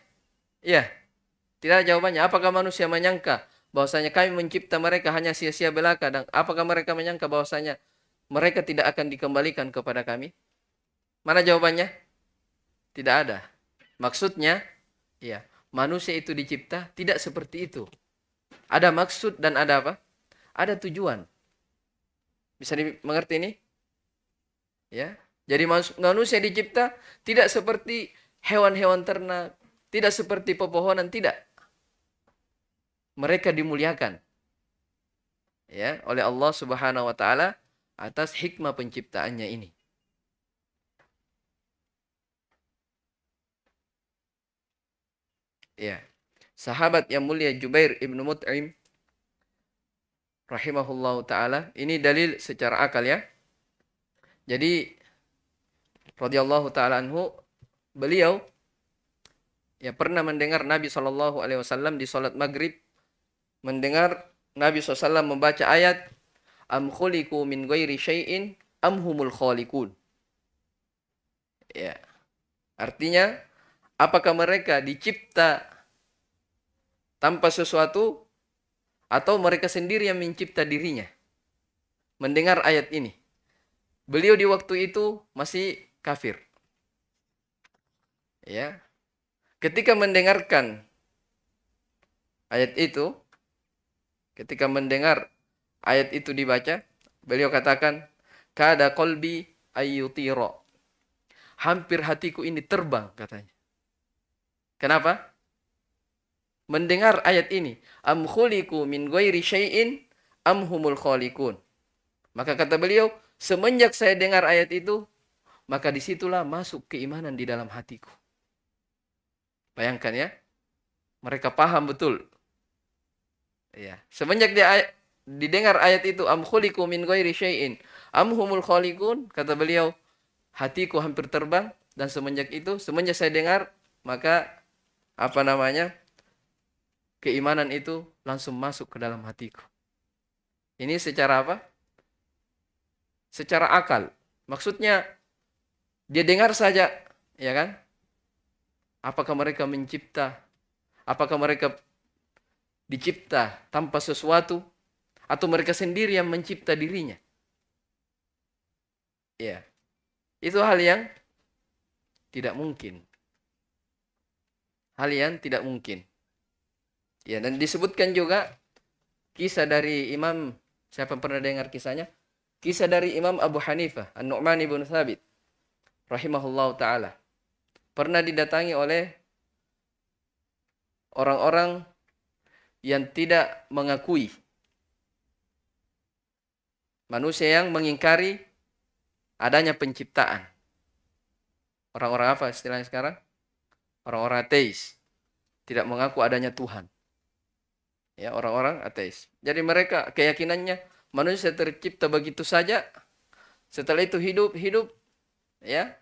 Iya. Tidak ada jawabannya. Apakah manusia menyangka bahwasanya kami mencipta mereka hanya sia-sia belaka, dan apakah mereka menyangka bahwasanya mereka tidak akan dikembalikan kepada kami? Mana jawabannya? Tidak ada. Maksudnya, ya, manusia itu dicipta tidak seperti itu. Ada maksud dan ada apa? Ada tujuan. Bisa dimengerti ini? Ya. Jadi manusia dicipta tidak seperti hewan-hewan ternak, tidak seperti pepohonan, tidak. Mereka dimuliakan, ya, oleh Allah Subhanahu wa taala atas hikmah penciptaannya ini. Ya. Sahabat yang mulia Jubair ibnu Mut'im rahimahullahu taala, ini dalil secara akal ya. Jadi radhiyallahu taala anhu, beliau ya pernah mendengar Nabi SAW di salat maghrib, mendengar Nabi SAW membaca ayat am khuliqu min ghairi syai'in am humul khaliqun. Ya. Artinya, apakah mereka dicipta tanpa sesuatu atau mereka sendiri yang mencipta dirinya? Mendengar ayat ini, beliau di waktu itu masih kafir. Ya. Ketika mendengarkan ayat itu, ketika mendengar ayat itu dibaca, beliau katakan, kada qalbi ayyutira. Hampir hatiku ini terbang, katanya. Kenapa? Mendengar ayat ini, am khuliqu min ghairi syai'in am humul khaliqun. Maka kata beliau, semenjak saya dengar ayat itu, maka disitulah masuk keimanan di dalam hatiku. Bayangkan ya, mereka paham betul. Ya, semenjak didengar ayat itu, am khuliqu min ghairi syai'in am humul khaliqun, kata beliau, hatiku hampir terbang, dan semenjak saya dengar, maka keimanan itu langsung masuk ke dalam hatiku. Ini secara apa? Secara akal. Maksudnya dia dengar saja, ya kan? Apakah mereka mencipta? Apakah mereka dicipta tanpa sesuatu, atau mereka sendiri yang mencipta dirinya? Ya. Itu hal yang tidak mungkin. Hal yang tidak mungkin. Ya, dan disebutkan juga kisah dari Imam, siapa pernah dengar kisahnya? Kisah dari Imam Abu Hanifah, An-Nu'man ibn Thabit, rahimahullah ta'ala. Pernah didatangi oleh orang-orang yang tidak mengakui. Manusia yang mengingkari adanya penciptaan. Orang-orang apa istilahnya sekarang? Orang-orang ateis. Tidak mengaku adanya Tuhan. Ya, orang-orang ateis. Jadi mereka keyakinannya manusia tercipta begitu saja. Setelah itu hidup, ya,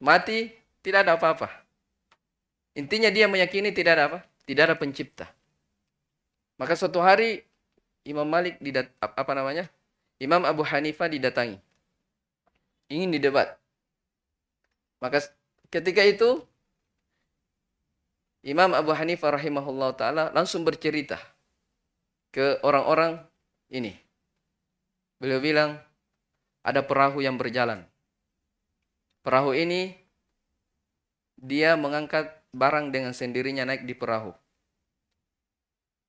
mati, tidak ada apa-apa. Intinya dia meyakini tidak ada apa? Tidak ada pencipta. Maka suatu hari Imam Imam Abu Hanifah didatangi. Ingin didebat. Maka ketika itu Imam Abu Hanifah rahimahullah ta'ala langsung bercerita ke orang-orang ini. Beliau bilang, ada perahu yang berjalan. Perahu ini, dia mengangkat barang dengan sendirinya naik di perahu.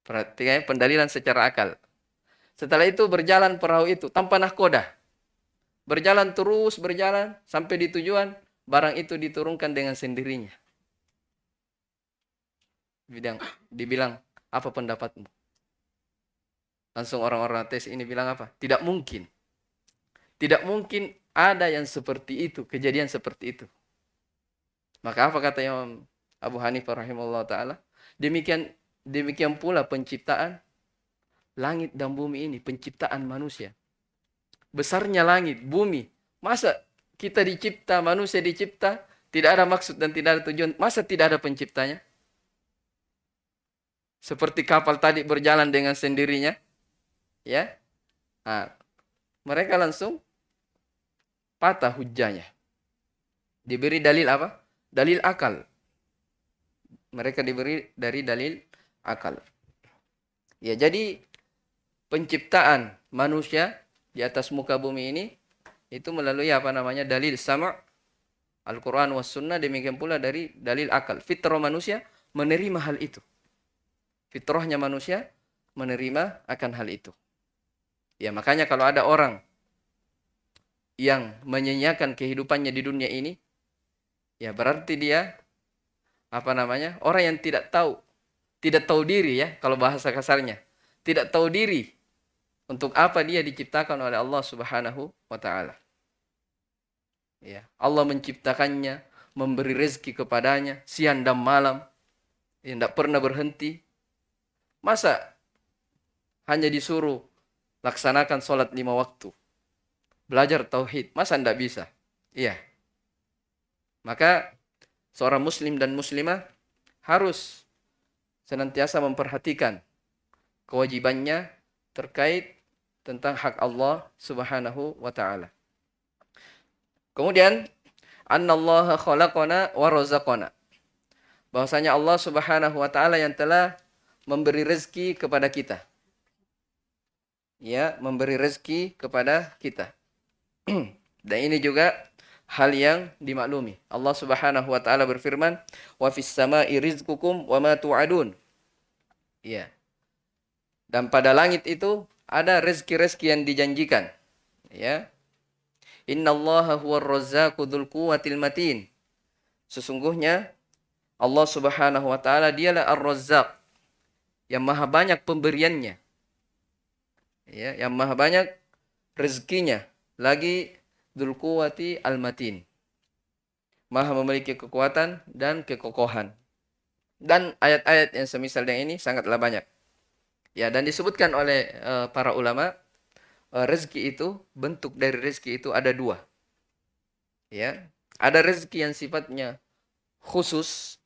Perhatikan pendalilan secara akal. Setelah itu berjalan perahu itu tanpa nahkoda. Berjalan terus, berjalan sampai di tujuan, barang itu diturunkan dengan sendirinya. Dibilang, apa pendapatmu? Langsung orang-orang ateis ini bilang apa? Tidak mungkin. Tidak mungkin ada yang seperti itu, kejadian seperti itu. Maka apa kata Imam Abu Hanifah rahimahullah ta'ala? Demikian pula penciptaan langit dan bumi ini, penciptaan manusia. Besarnya langit, bumi. Masa kita dicipta, manusia dicipta, tidak ada maksud dan tidak ada tujuan. Masa tidak ada penciptanya? Seperti kapal tadi berjalan dengan sendirinya. Ya. Nah, mereka langsung patah hujahnya. Diberi dalil apa? Dalil akal. Mereka diberi dari dalil akal. Ya, jadi penciptaan manusia di atas muka bumi ini itu melalui dalil sama' Al-Quran was sunnah, demikian pula dari dalil akal. Fitrah manusia menerima hal itu. Fitrahnya manusia menerima akan hal itu. Ya, makanya kalau ada orang yang menyanyiakan kehidupannya di dunia ini, ya berarti dia orang yang tidak tahu diri, ya, kalau bahasa kasarnya. Tidak tahu diri untuk apa dia diciptakan oleh Allah Subhanahu wa taala. Ya, Allah menciptakannya, memberi rezeki kepadanya siang dan malam. Tidak pernah berhenti. Masa hanya disuruh laksanakan sholat 5 waktu. Belajar tauhid, masa tidak bisa? Iya. Maka seorang muslim dan muslimah harus senantiasa memperhatikan kewajibannya terkait tentang hak Allah Subhanahu wa taala. Kemudian, annallaha khalaqana wa razaqana. Bahwasanya Allah Subhanahu wa taala yang telah memberi rezeki kepada kita. Ya, memberi rezeki kepada kita. Dan ini juga hal yang dimaklumi. Allah Subhanahu wa taala berfirman, "Wa fis sama'i rizqukum wa ma tu'adun." Ya. Dan pada langit itu ada rezeki-rezeki yang dijanjikan. Ya. Innallaha huwar razzaqu dzul quwwatil matin. Sesungguhnya Allah Subhanahu wa taala dialah Ar-Razzaq, yang maha banyak pemberiannya. Ya, yang maha banyak rezekinya. Lagi dzul quwwati al-matin. Maha memiliki kekuatan dan kekokohan. Dan ayat-ayat yang semisal dengan ini sangatlah banyak. Ya, dan disebutkan oleh para ulama, rezeki itu, bentuk dari rezeki itu ada 2. Ya, ada rezeki yang sifatnya khusus,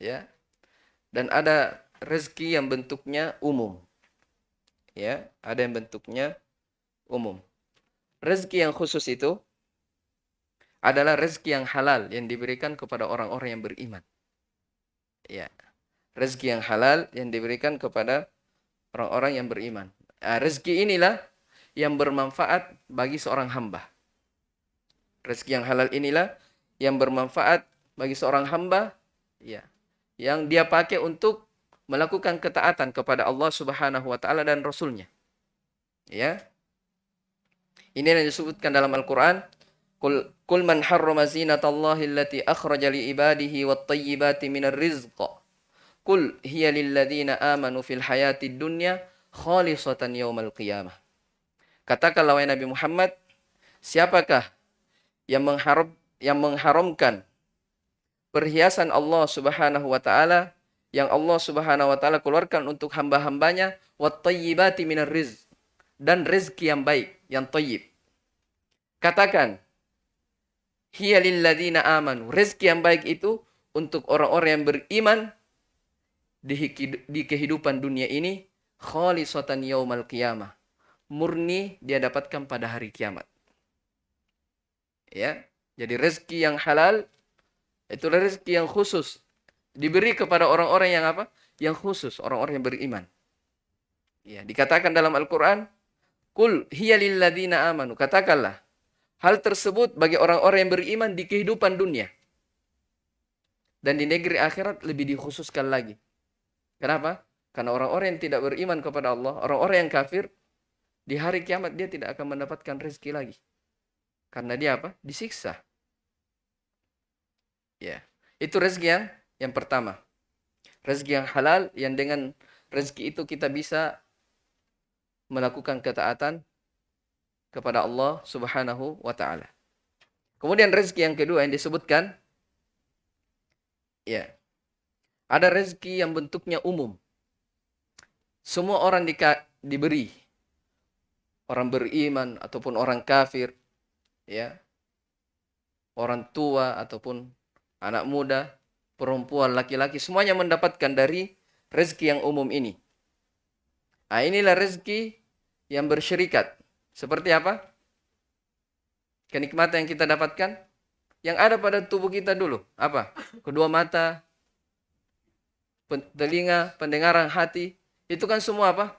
ya, dan ada rezeki yang bentuknya umum. Ya, ada yang bentuknya umum. Rezeki yang khusus itu adalah rezeki yang halal yang diberikan kepada orang-orang yang beriman. Ya, rezeki yang halal yang diberikan kepada orang-orang yang beriman. Nah, rezeki inilah yang bermanfaat bagi seorang hamba. Rezeki yang halal inilah yang bermanfaat bagi seorang hamba, ya, yang dia pakai untuk melakukan ketaatan kepada Allah Subhanahu wa taala dan Rasulnya. Ya. Ini yang disebutkan dalam Al-Qur'an, Qul man harrama zinatallahi allati akhraja li ibadihi wat thayyibati minar rizq. Qul hiya lil ladzina amanu fil hayatid dunya khalisatan yaumal qiyamah. Katakanlah wahai Nabi Muhammad, siapakah yang mengharamkan perhiasan Allah Subhanahu wa taala yang Allah Subhanahu wa taala keluarkan untuk hamba-hambanya, wat thayyibati minar rizq, dan rezeki yang baik, yang thayyib. Katakan, hiya lil ladzina amanu, rezeki yang baik itu untuk orang-orang yang beriman di kehidupan dunia ini, khalisatan yaumal qiyamah, murni dia dapatkan pada hari kiamat. Ya, jadi rezeki yang halal itulah rezeki yang khusus, diberi kepada orang-orang yang apa? Yang khusus, orang-orang yang beriman. Ya, dikatakan dalam Al-Qur'an, Qul hiya lil ladzina amanu, katakanlah hal tersebut bagi orang-orang yang beriman di kehidupan dunia. Dan di negeri akhirat lebih dikhususkan lagi. Kenapa? Karena orang-orang yang tidak beriman kepada Allah, orang-orang yang kafir, di hari kiamat dia tidak akan mendapatkan rezeki lagi. Karena dia apa? Disiksa. Ya, itu rezeki yang pertama. Rezeki yang halal, yang dengan rezeki itu kita bisa melakukan ketaatan kepada Allah Subhanahu wa taala. Kemudian rezeki yang kedua yang disebutkan, ya, ada rezeki yang bentuknya umum. Semua orang diberi. Orang beriman ataupun orang kafir, ya. Orang tua ataupun anak muda, perempuan, laki-laki, semuanya mendapatkan dari rezeki yang umum ini. Nah, inilah rezeki yang bersyarikat. Seperti apa? Kenikmatan yang kita dapatkan yang ada pada tubuh kita dulu. Apa? Kedua mata, telinga, pendengaran, hati. Itu kan semua apa?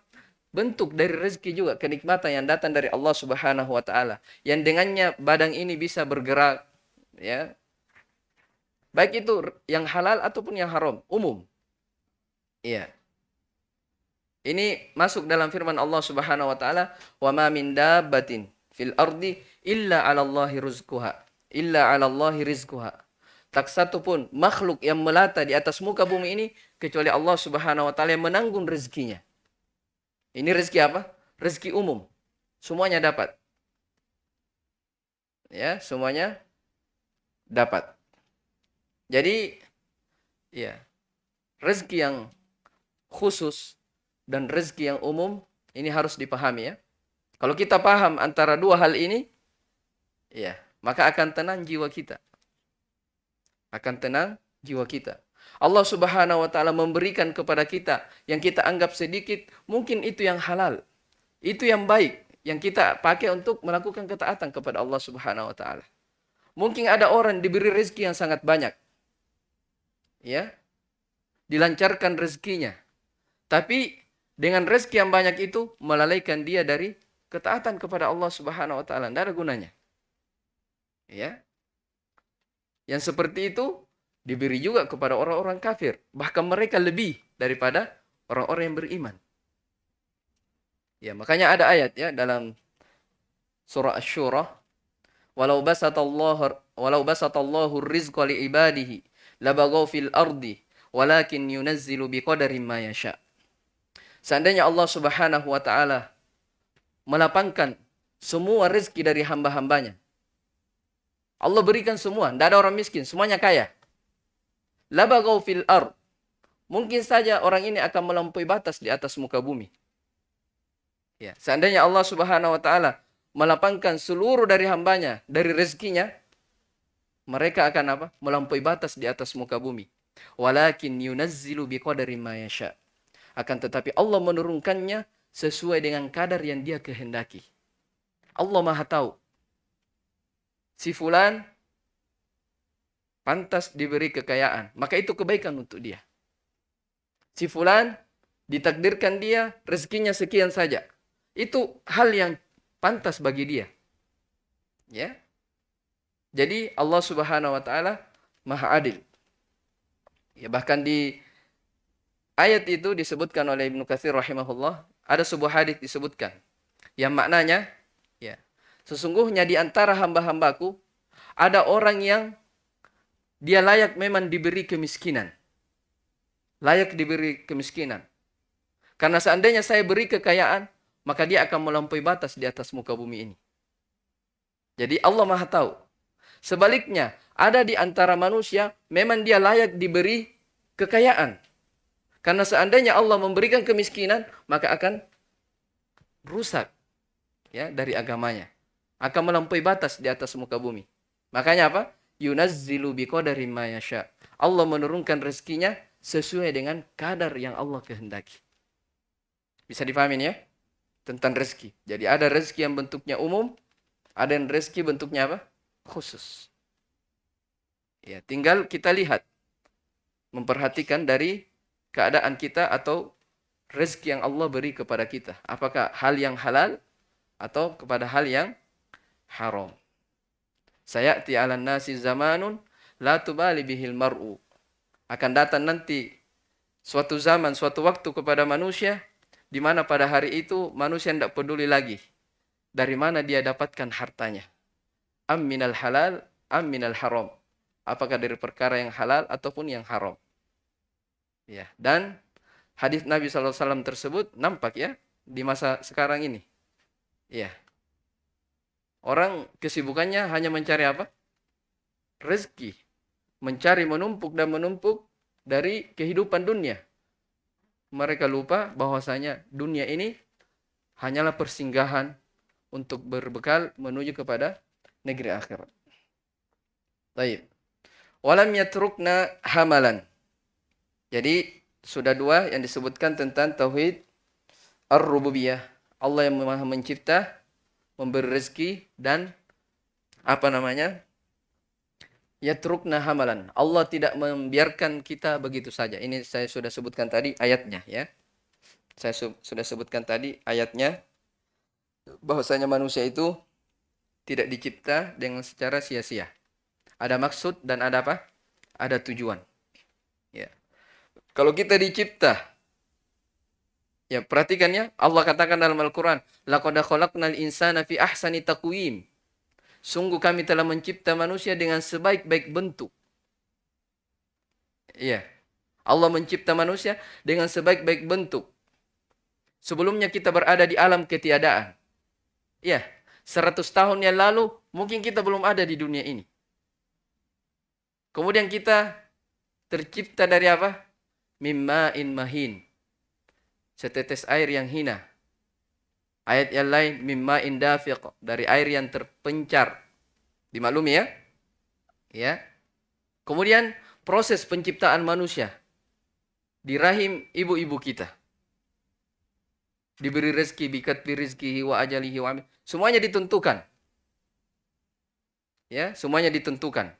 Bentuk dari rezeki juga. Kenikmatan yang datang dari Allah Subhanahu wa ta'ala. Yang dengannya badan ini bisa bergerak. Ya. Baik itu yang halal ataupun yang haram. Umum. Iya. Ini masuk dalam firman Allah Subhanahu wa taala, "Wa ma min dabbatin fil ardi illa 'alallahi rizquha." Illa 'alallahi rizquha. Tak satu pun makhluk yang melata di atas muka bumi ini kecuali Allah Subhanahu wa taala yang menanggung rezekinya. Ini rezeki apa? Rezeki umum. Semuanya dapat. Ya, semuanya dapat. Jadi ya, rezeki yang khusus dan rezeki yang umum ini harus dipahami ya. Kalau kita paham antara dua hal ini, ya, maka akan tenang jiwa kita. Akan tenang jiwa kita. Allah Subhanahu wa taala memberikan kepada kita yang kita anggap sedikit, mungkin itu yang halal. Itu yang baik yang kita pakai untuk melakukan ketaatan kepada Allah Subhanahu wa taala. Mungkin ada orang diberi rezeki yang sangat banyak. Ya. Dilancarkan rezekinya. Tapi dengan rezeki yang banyak itu melalaikan dia dari ketaatan kepada Allah Subhanahu wa taala, tidak ada gunanya. Ya. Yang seperti itu diberi juga kepada orang-orang kafir, bahkan mereka lebih daripada orang-orang yang beriman. Ya, makanya ada ayat ya dalam surah Asy-Syura, walau basatallahu rizqa li ibadihi labaghaw fil ardi walakin yunazzilu biqadarin ma yasha. Seandainya Allah Subhanahu wa taala melapangkan semua rezeki dari hamba-hambanya, Allah berikan semua, tidak ada orang miskin, semuanya kaya. Labaghaw fil ard. Mungkin saja orang ini akan melampaui batas di atas muka bumi. Ya, seandainya Allah Subhanahu wa taala melapangkan seluruh dari hambanya, dari rezekinya, mereka akan apa? Melampaui batas di atas muka bumi. Walakin yunazzilu biqadari ma yasha. Akan tetapi Allah menurunkannya sesuai dengan kadar yang Dia kehendaki. Allah Maha tahu. Si fulan pantas diberi kekayaan, maka itu kebaikan untuk dia. Si fulan ditakdirkan dia rezekinya sekian saja. Itu hal yang pantas bagi dia. Ya. Jadi Allah Subhanahu wa taala Maha Adil. Ya, bahkan di ayat itu disebutkan oleh Ibnu Katsir rahimahullah, ada sebuah hadis disebutkan yang maknanya, ya, sesungguhnya di antara hamba-hambaku ada orang yang dia layak memang diberi kemiskinan. Layak diberi kemiskinan. Karena seandainya saya beri kekayaan, maka dia akan melampaui batas di atas muka bumi ini. Jadi Allah Maha tahu. Sebaliknya, ada di antara manusia memang dia layak diberi kekayaan. Karena seandainya Allah memberikan kemiskinan, maka akan rusak, ya, dari agamanya. Akan melampaui batas di atas muka bumi. Makanya apa? Yunazzilu biqadari ma yasha. Allah menurunkan rezekinya sesuai dengan kadar yang Allah kehendaki. Bisa dipahami ya? Tentang rezeki. Jadi ada rezeki yang bentuknya umum, ada yang rezeki bentuknya apa? Khusus. Ya, tinggal kita lihat, memperhatikan dari keadaan kita atau rezeki yang Allah beri kepada kita. Apakah hal yang halal atau kepada hal yang haram. Sayati 'alan nasi zamanun la tubali bihil mar'u. Akan datang nanti suatu zaman, suatu waktu kepada manusia di mana pada hari itu manusia tidak peduli lagi dari mana dia dapatkan hartanya. Am minal halal, am minal haram. Apakah dari perkara yang halal ataupun yang haram. Ya, dan hadis Nabi SAW tersebut nampak ya di masa sekarang ini. Ya. Orang kesibukannya hanya mencari apa? Rezeki. Mencari menumpuk dan menumpuk dari kehidupan dunia. Mereka lupa bahwasanya dunia ini hanyalah persinggahan untuk berbekal menuju kepada negeri akhirat. Baik. Walam yatrukna hamalan. Jadi sudah dua yang disebutkan tentang tauhid ar-rububiyah. Allah yang Maha mencipta, memberi rezeki, dan yatrukna hamalan. Allah tidak membiarkan kita begitu saja. Ini saya sudah sebutkan tadi ayatnya ya. Saya sudah sebutkan tadi ayatnya bahwasanya manusia itu tidak dicipta dengan secara sia-sia. Ada maksud dan ada apa? Ada tujuan. Ya. Kalau kita dicipta, ya perhatikan ya, Allah katakan dalam Al-Quran, laqad khalaqnal insana fi ahsani taqwim. Sungguh kami telah mencipta manusia dengan sebaik-baik bentuk. Iya. Allah mencipta manusia dengan sebaik-baik bentuk. Sebelumnya kita berada di alam ketiadaan. Iya. 100 tahun yang lalu mungkin kita belum ada di dunia ini. Kemudian kita tercipta dari apa? Mimma'in mahin. Setetes air yang hina. Ayat yang lain, mimma'in dafiq, dari air yang terpencar. Dimaklumi ya? Ya. Kemudian proses penciptaan manusia di rahim ibu-ibu kita. Diberi rezeki, bikatbi rizkihi wa ajalihi wa amin. Semuanya ditentukan. Ya, semuanya ditentukan.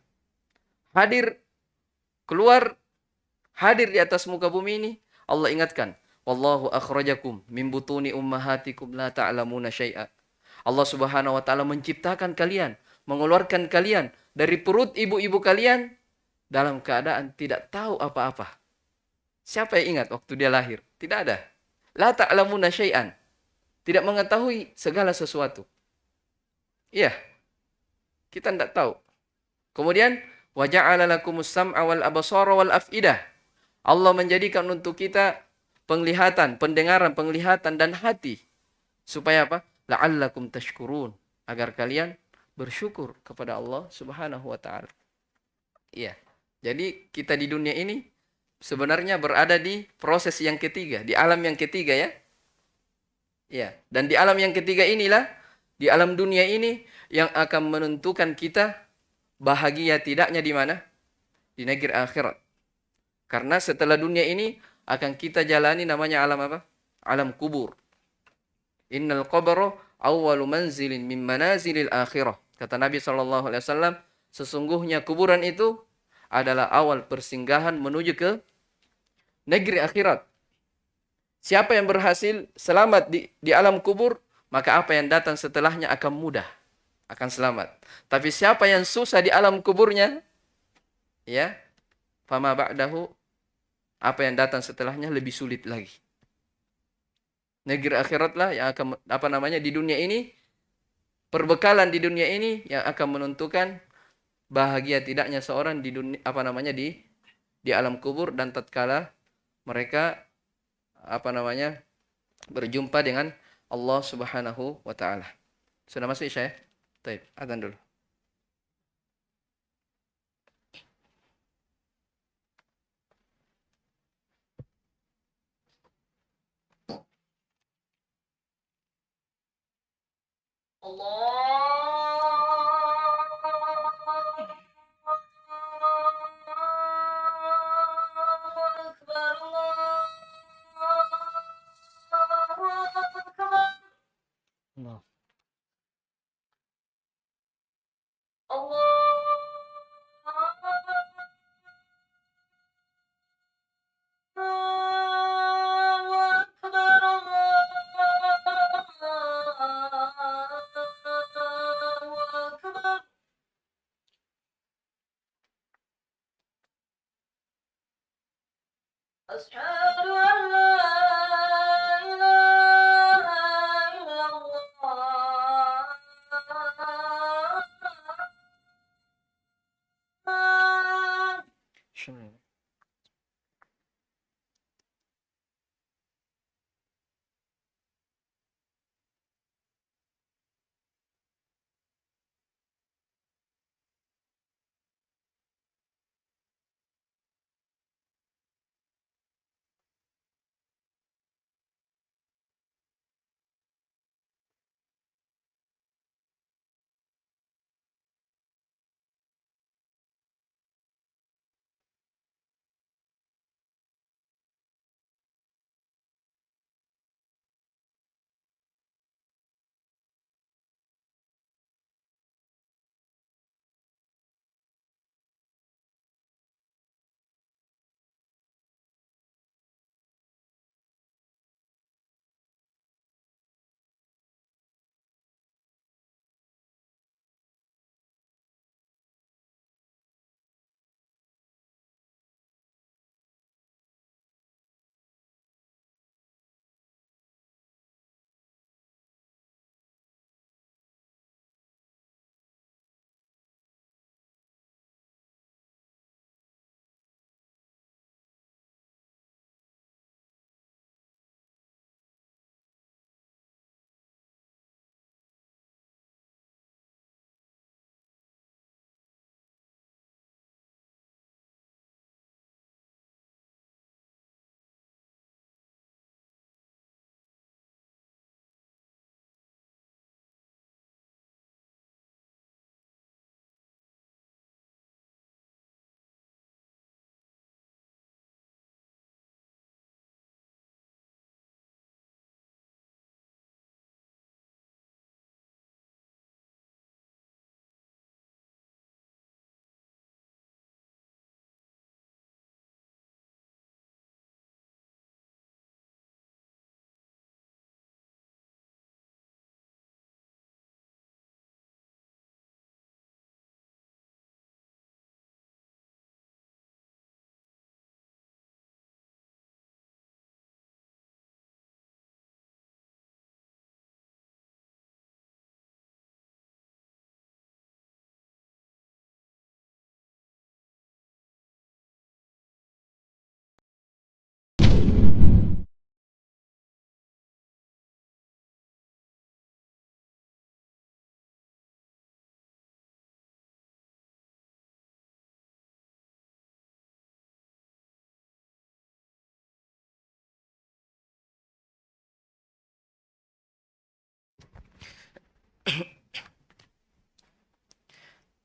Hadir, keluar, hadir di atas muka bumi ini, Allah ingatkan. Wallahu akhrajakum min butuni ummahatikum la ta'lamuna syai'a. Allah Subhanahu wa taala menciptakan kalian, mengeluarkan kalian dari perut ibu-ibu kalian dalam keadaan tidak tahu apa-apa. Siapa yang ingat waktu dia lahir? Tidak ada. La ta'lamuna syai'an. Tidak mengetahui segala sesuatu. Iya. Kita tidak tahu. Kemudian wa ja'ala lakumus sam'a wal absara wal af'idah. Allah menjadikan untuk kita penglihatan, pendengaran, penglihatan, dan hati. Supaya apa? La'allakum tashkurun. Agar kalian bersyukur kepada Allah Subhanahu wa ta'ala. Iya. Jadi kita di dunia ini sebenarnya berada di proses yang ketiga. Di alam yang ketiga ya. Iya. Dan di alam yang ketiga inilah, di alam dunia ini, yang akan menentukan kita bahagia tidaknya di mana? Di negeri akhirat. Karena setelah dunia ini akan kita jalani namanya alam apa? Alam kubur. Innal qabra awwalu manzilin min manazilil akhirah. Kata Nabi SAW, sesungguhnya kuburan itu adalah awal persinggahan menuju ke negeri akhirat. Siapa yang berhasil selamat di alam kubur, maka apa yang datang setelahnya akan mudah, akan selamat. Tapi siapa yang susah di alam kuburnya, ya, fama ba'dahu apa yang datang setelahnya lebih sulit lagi. Negeri akhiratlah yang akan di dunia ini, perbekalan di dunia ini yang akan menentukan bahagia tidaknya seorang di dunia di alam kubur dan tatkala mereka berjumpa dengan Allah Subhanahu wa taala. Sudah masuk Isya ya? Baik, adzan dulu. Allah.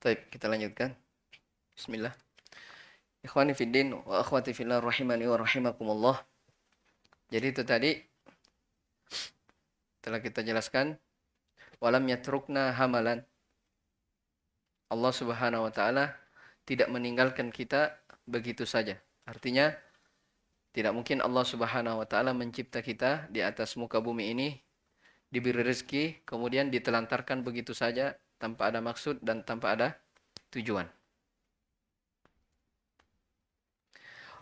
Baik, kita lanjutkan. Bismillah. Ikhwani fiddin wa akhwati fillah rahimani wa rahimakumullah. Jadi itu tadi telah kita jelaskan, walam yatrukna hamalan. Allah Subhanahu wa taala tidak meninggalkan kita begitu saja. Artinya tidak mungkin Allah Subhanahu wa taala mencipta kita di atas muka bumi ini, diberi rezeki, kemudian ditelantarkan begitu saja tanpa ada maksud dan tanpa ada tujuan.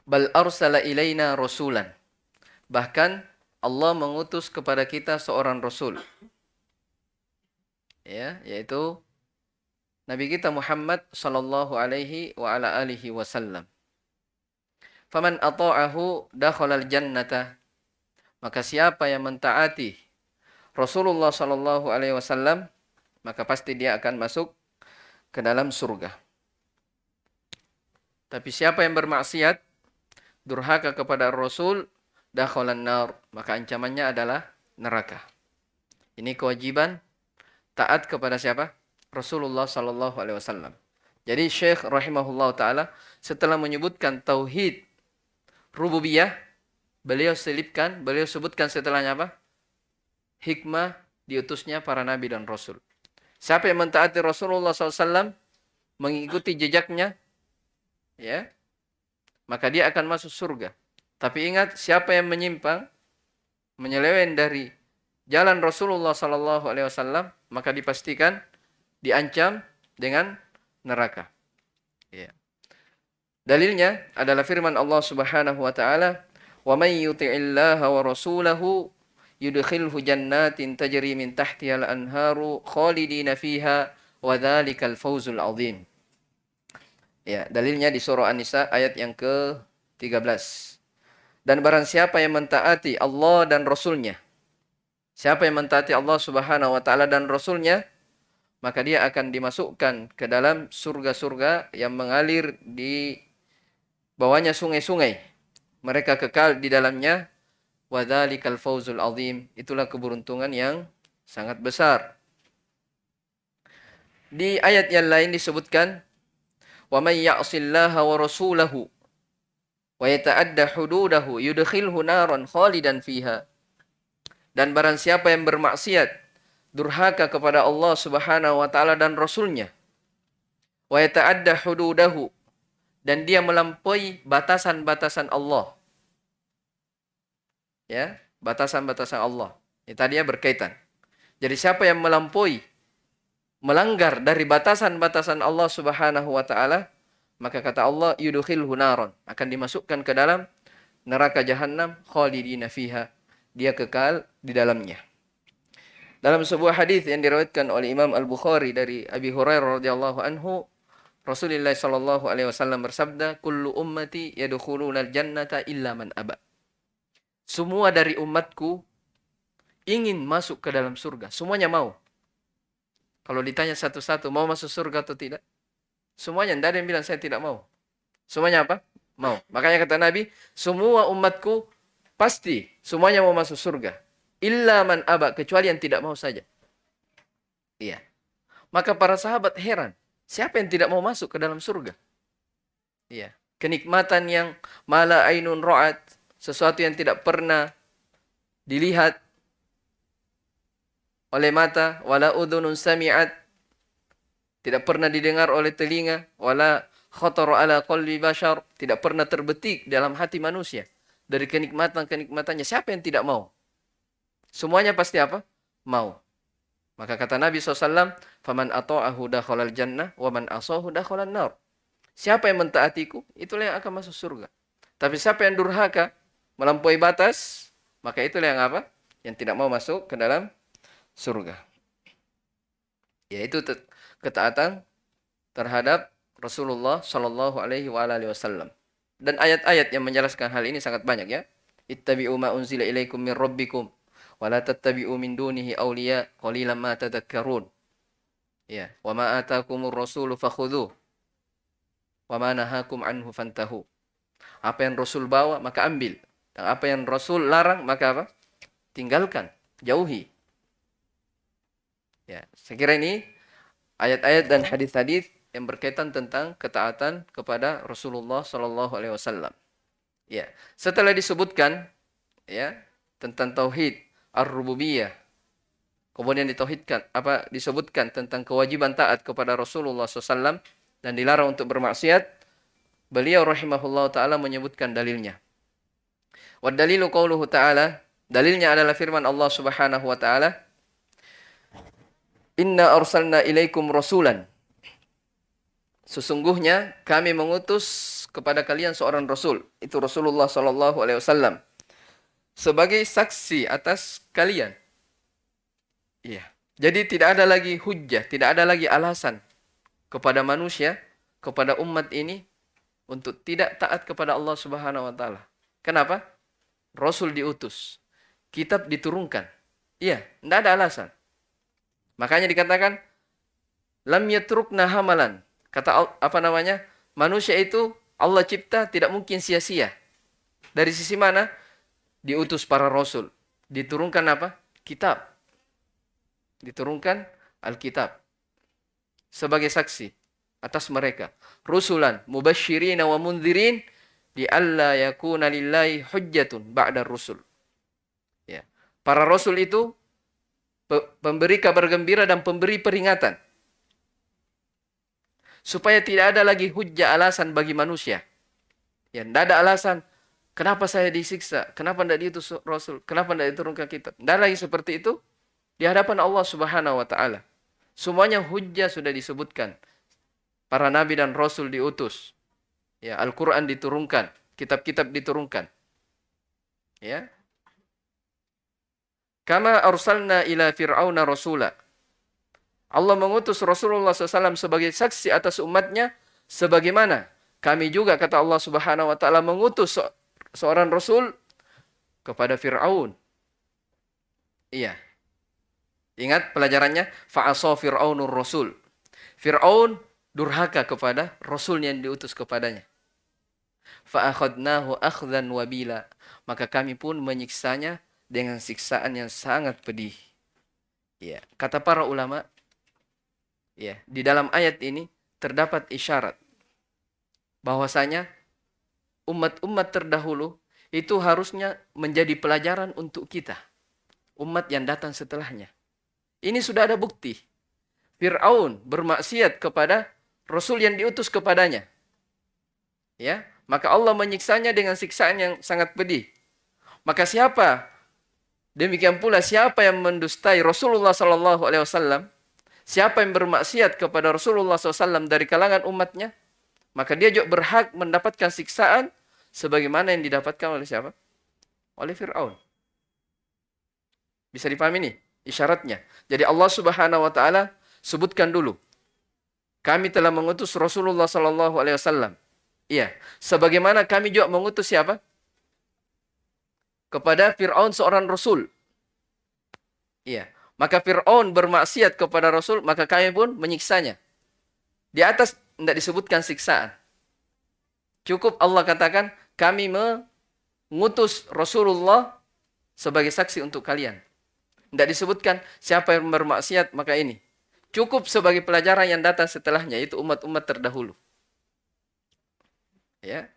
Bal arsala ilaina rasulan. Bahkan Allah mengutus kepada kita seorang rasul. Ya, yaitu Nabi kita Muhammad sallallahu alaihi wa ala alihi wasallam. Faman ata'ahu dakhalal jannata. Maka siapa yang mentaati Rasulullah sallallahu alaihi wasallam, maka pasti dia akan masuk ke dalam surga. Tapi siapa yang bermaksiat, durhaka kepada Rasul, dakhalan nar, maka ancamannya adalah neraka. Ini kewajiban taat kepada siapa? Rasulullah sallallahu alaihi wasallam. Jadi Syekh rahimahullah taala setelah menyebutkan tauhid rububiyah, beliau sebutkan setelahnya apa? Hikmah diutusnya para nabi dan rasul. Siapa yang mentaati Rasulullah SAW, mengikuti jejaknya, ya, maka dia akan masuk surga. Tapi ingat, siapa yang menyimpang, menyeleweng dari jalan Rasulullah SAW, maka dipastikan diancam dengan neraka. Ya. Dalilnya adalah firman Allah Subhanahu wa taala, "Wa may yuti'illaha wa rasulahu yudkhilhu jannatin tajri min tahtihal anharu khalidina fiha wa dzalikal fawzul 'adzim." Ya, dalilnya di surah An-Nisa ayat yang ke-13. Dan barang siapa yang mentaati Allah dan Rasulnya, siapa yang mentaati Allah Subhanahu wa taala dan Rasulnya, maka dia akan dimasukkan ke dalam surga-surga yang mengalir di bawahnya sungai-sungai. Mereka kekal di dalamnya. Wa dzalikal fawzul 'adzim. Itulah keberuntungan yang sangat besar. Di ayat yang lain disebutkan, wa may ya'sillaha wa rasulahu wa yata'adda hududahu yudkhilhu naran khalidan fiha. Dan barang siapa yang bermaksiat, durhaka kepada Allah Subhanahu wa taala dan Rasulnya, wa yata'adda hududahu, dan dia melampaui batasan-batasan Allah. Ya, batasan-batasan Allah. Ini tadinya berkaitan. Jadi siapa yang melampaui, melanggar dari batasan-batasan Allah Subhanahu wa taala, maka kata Allah, yudkhilhu naron, akan dimasukkan ke dalam neraka jahanam khalidina fiha. Dia kekal di dalamnya. Dalam sebuah hadis yang diriwayatkan oleh Imam Al-Bukhari dari Abi Hurairah radhiyallahu anhu, Rasulullah sallallahu alaihi wasallam bersabda, "Kullu ummati yadkhuluna al-jannata illa man aba." Semua dari umatku ingin masuk ke dalam surga. Semuanya mau. Kalau ditanya satu-satu, mau masuk surga atau tidak? Semuanya, tidak ada yang bilang saya tidak mau. Semuanya apa? Mau. Makanya kata Nabi, semua umatku pasti semuanya mau masuk surga. Illa man aba, kecuali yang tidak mau saja. Iya. Maka para sahabat heran, siapa yang tidak mau masuk ke dalam surga? Iya. Kenikmatan yang mala ainun ra'at, sesuatu yang tidak pernah dilihat oleh mata, wala udhunun sami'at, tidak pernah didengar oleh telinga, wala khatara ala qalbi bashar, tidak pernah terbetik dalam hati manusia. Dari kenikmatan-kenikmatannya, siapa yang tidak mau? Semuanya pasti apa? Mau. Maka kata Nabi SAW, "Faman ata'ahu dakhalal jannah, wa man asahu dakhalan nar." Siapa yang mentaatiku, itulah yang akan masuk surga. Tapi siapa yang durhaka, melampaui batas, maka itulah yang apa? Yang tidak mau masuk ke dalam surga. Yaitu ketaatan terhadap Rasulullah Shallallahu Alaihi Wasallam. Dan ayat-ayat yang menjelaskan hal ini sangat banyak ya. Ittabi'u ma unzila ilaikum min rabbikum wa la tattabi'u min dunihi awliya qalilan ma tadhakkarun. Ya, wa ma atakumur rasulu fakhudhuh wa ma nahakum anhu fantahu. Apa yang Rasul bawa maka ambil. Dan apa yang Rasul larang maka apa? Tinggalkan, jauhi. Ya, saya kira ini ayat-ayat dan hadis-hadis yang berkaitan tentang ketaatan kepada Rasulullah Shallallahu Alaihi Wasallam. Ya, setelah disebutkan ya tentang tauhid ar-rububiyah, kemudian disebutkan tentang kewajiban taat kepada Rasulullah SAW dan dilarang untuk bermaksiat, beliau rahimahullah taala menyebutkan dalilnya. Wa dalilu qauluhu ta'ala, dalilnya adalah firman Allah Subhanahu wa taala, "Inna arsalna ilaikum rasulan." Sesungguhnya kami mengutus kepada kalian seorang rasul, itu Rasulullah sallallahu alaihi wasallam, sebagai saksi atas kalian. Iya. Jadi tidak ada lagi hujjah, tidak ada lagi alasan kepada manusia, kepada umat ini untuk tidak taat kepada Allah Subhanahu wa taala. Kenapa? Rasul diutus, kitab diturunkan. Iya, tidak ada alasan. Makanya dikatakan lam yatrukna hamalan. Apa namanya? Manusia itu Allah cipta tidak mungkin sia-sia. Dari sisi mana? Diutus para rasul. Diturunkan apa? Kitab. Diturunkan Alkitab sebagai saksi atas mereka. Rusulan mubasysyirin wa mundzirin li alla yakuna lillahi hujjatun ba'da rusul. Ya. Para rasul itu pemberi kabar gembira dan pemberi peringatan. Supaya tidak ada lagi hujjah alasan bagi manusia. Ya, tidak ada alasan kenapa saya disiksa, kenapa tidak diutus rasul, kenapa tidak diturunkan kitab. Tidak lagi seperti itu di hadapan Allah Subhanahu wa taala. Semuanya hujjah sudah disebutkan. Para nabi dan rasul diutus. Ya, Al-Qur'an diturunkan, kitab-kitab diturunkan. Ya. Kama arsalna ila fir'auna rasula. Allah mengutus Rasulullah SAW sebagai saksi atas umatnya, sebagaimana kami juga, kata Allah Subhanahu wa taala, mengutus seorang rasul kepada Fir'aun. Iya. Ingat pelajarannya, fa'asa fir'aunur rasul. Fir'aun durhaka kepada rasul yang diutus kepadanya. Fa'akhadnahu akhdan wabila. Maka kami pun menyiksanya dengan siksaan yang sangat pedih. Ya, kata para ulama, ya, di dalam ayat ini terdapat isyarat bahwasanya umat-umat terdahulu itu harusnya menjadi pelajaran untuk kita, umat yang datang setelahnya. Ini sudah ada bukti. Fir'aun bermaksiat kepada Rasul yang diutus kepadanya. Ya, maka Allah menyiksanya dengan siksaan yang sangat pedih. Maka siapa? Demikian pula siapa yang mendustai Rasulullah sallallahu alaihi wasallam, siapa yang bermaksiat kepada Rasulullah SAW dari kalangan umatnya, maka dia juga berhak mendapatkan siksaan sebagaimana yang didapatkan oleh siapa? Oleh Fir'aun. Bisa dipahami nih isyaratnya. Jadi Allah Subhanahu wa taala sebutkan dulu. Kami telah mengutus Rasulullah sallallahu alaihi wasallam. Iya, sebagaimana kami juga mengutus siapa? Kepada Fir'aun seorang rasul. Iya, maka Fir'aun bermaksiat kepada Rasul, maka kami pun menyiksanya. Di atas tidak disebutkan siksaan. Cukup Allah katakan, kami mengutus Rasulullah sebagai saksi untuk kalian. Tidak disebutkan siapa yang bermaksiat, maka ini. Cukup sebagai pelajaran yang datang setelahnya, itu umat-umat terdahulu. Ya,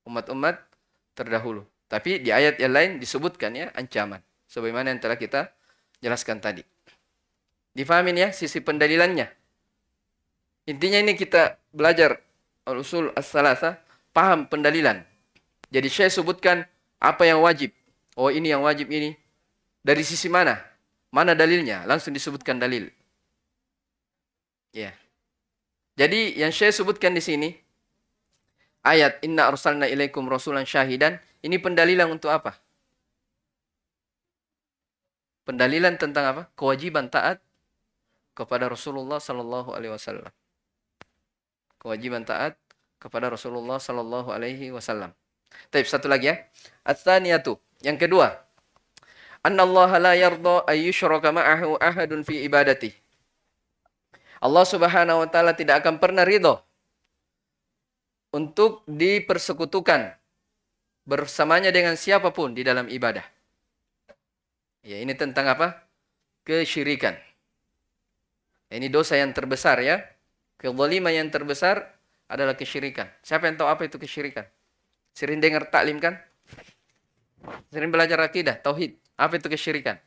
umat-umat terdahulu. Tapi di ayat yang lain disebutkan ya ancaman. Sebagaimana yang telah kita jelaskan tadi. Difahamin ya sisi pendalilannya. Intinya ini kita belajar al-usul as-salasa, paham pendalilan. Jadi saya sebutkan apa yang wajib. Oh ini yang wajib ini. Dari sisi mana? Mana dalilnya? Langsung disebutkan dalil. Ya. Jadi yang saya sebutkan di sini ayat inna arsalna ilaikum rasulan syahidan, ini pendalilan untuk apa? Pendalilan tentang apa? Kewajiban taat kepada Rasulullah sallallahu alaihi wasallam. Kewajiban taat kepada Rasulullah sallallahu alaihi wasallam. Baik, satu lagi ya. Ats-tsaniyatu, yang kedua. Annallaha la yarda ay yushraka ma'ahu ahadun fi ibadati. Allah Subhanahu wa taala tidak akan pernah ridho untuk dipersekutukan bersamanya dengan siapapun di dalam ibadah. Ya, ini tentang apa? Kesyirikan. Ini dosa yang terbesar ya. Kezaliman yang terbesar adalah kesyirikan. Siapa yang tahu apa itu kesyirikan? Sering dengar taklim kan? Sering belajar akidah, tauhid. Apa itu kesyirikan?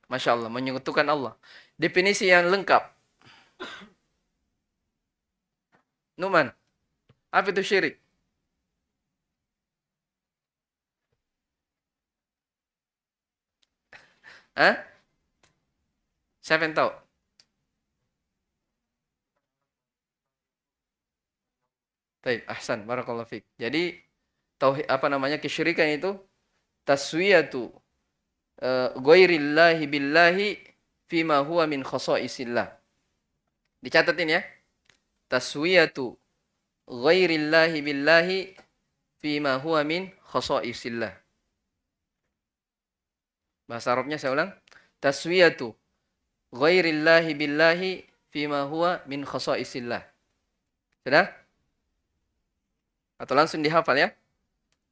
Masya Allah, menyekutukan Allah. Definisi yang lengkap. Numan, apa itu syirik? Hah? Siapa yang tahu? Taib, ahsan, barakallahu fiik. Jadi tauhid apa namanya kesyirikan itu taswiyatu ghairillahi billahi fima huwa min khasaisillah. Dicatat ini ya. Taswiyatu ghairillahi billahi fima huwa min khasaisillah. Bahasa Arabnya saya ulang. Taswiyatu ghairillahi billahi fima huwa min khasaisillah. Sudah? Atau langsung dihafal ya?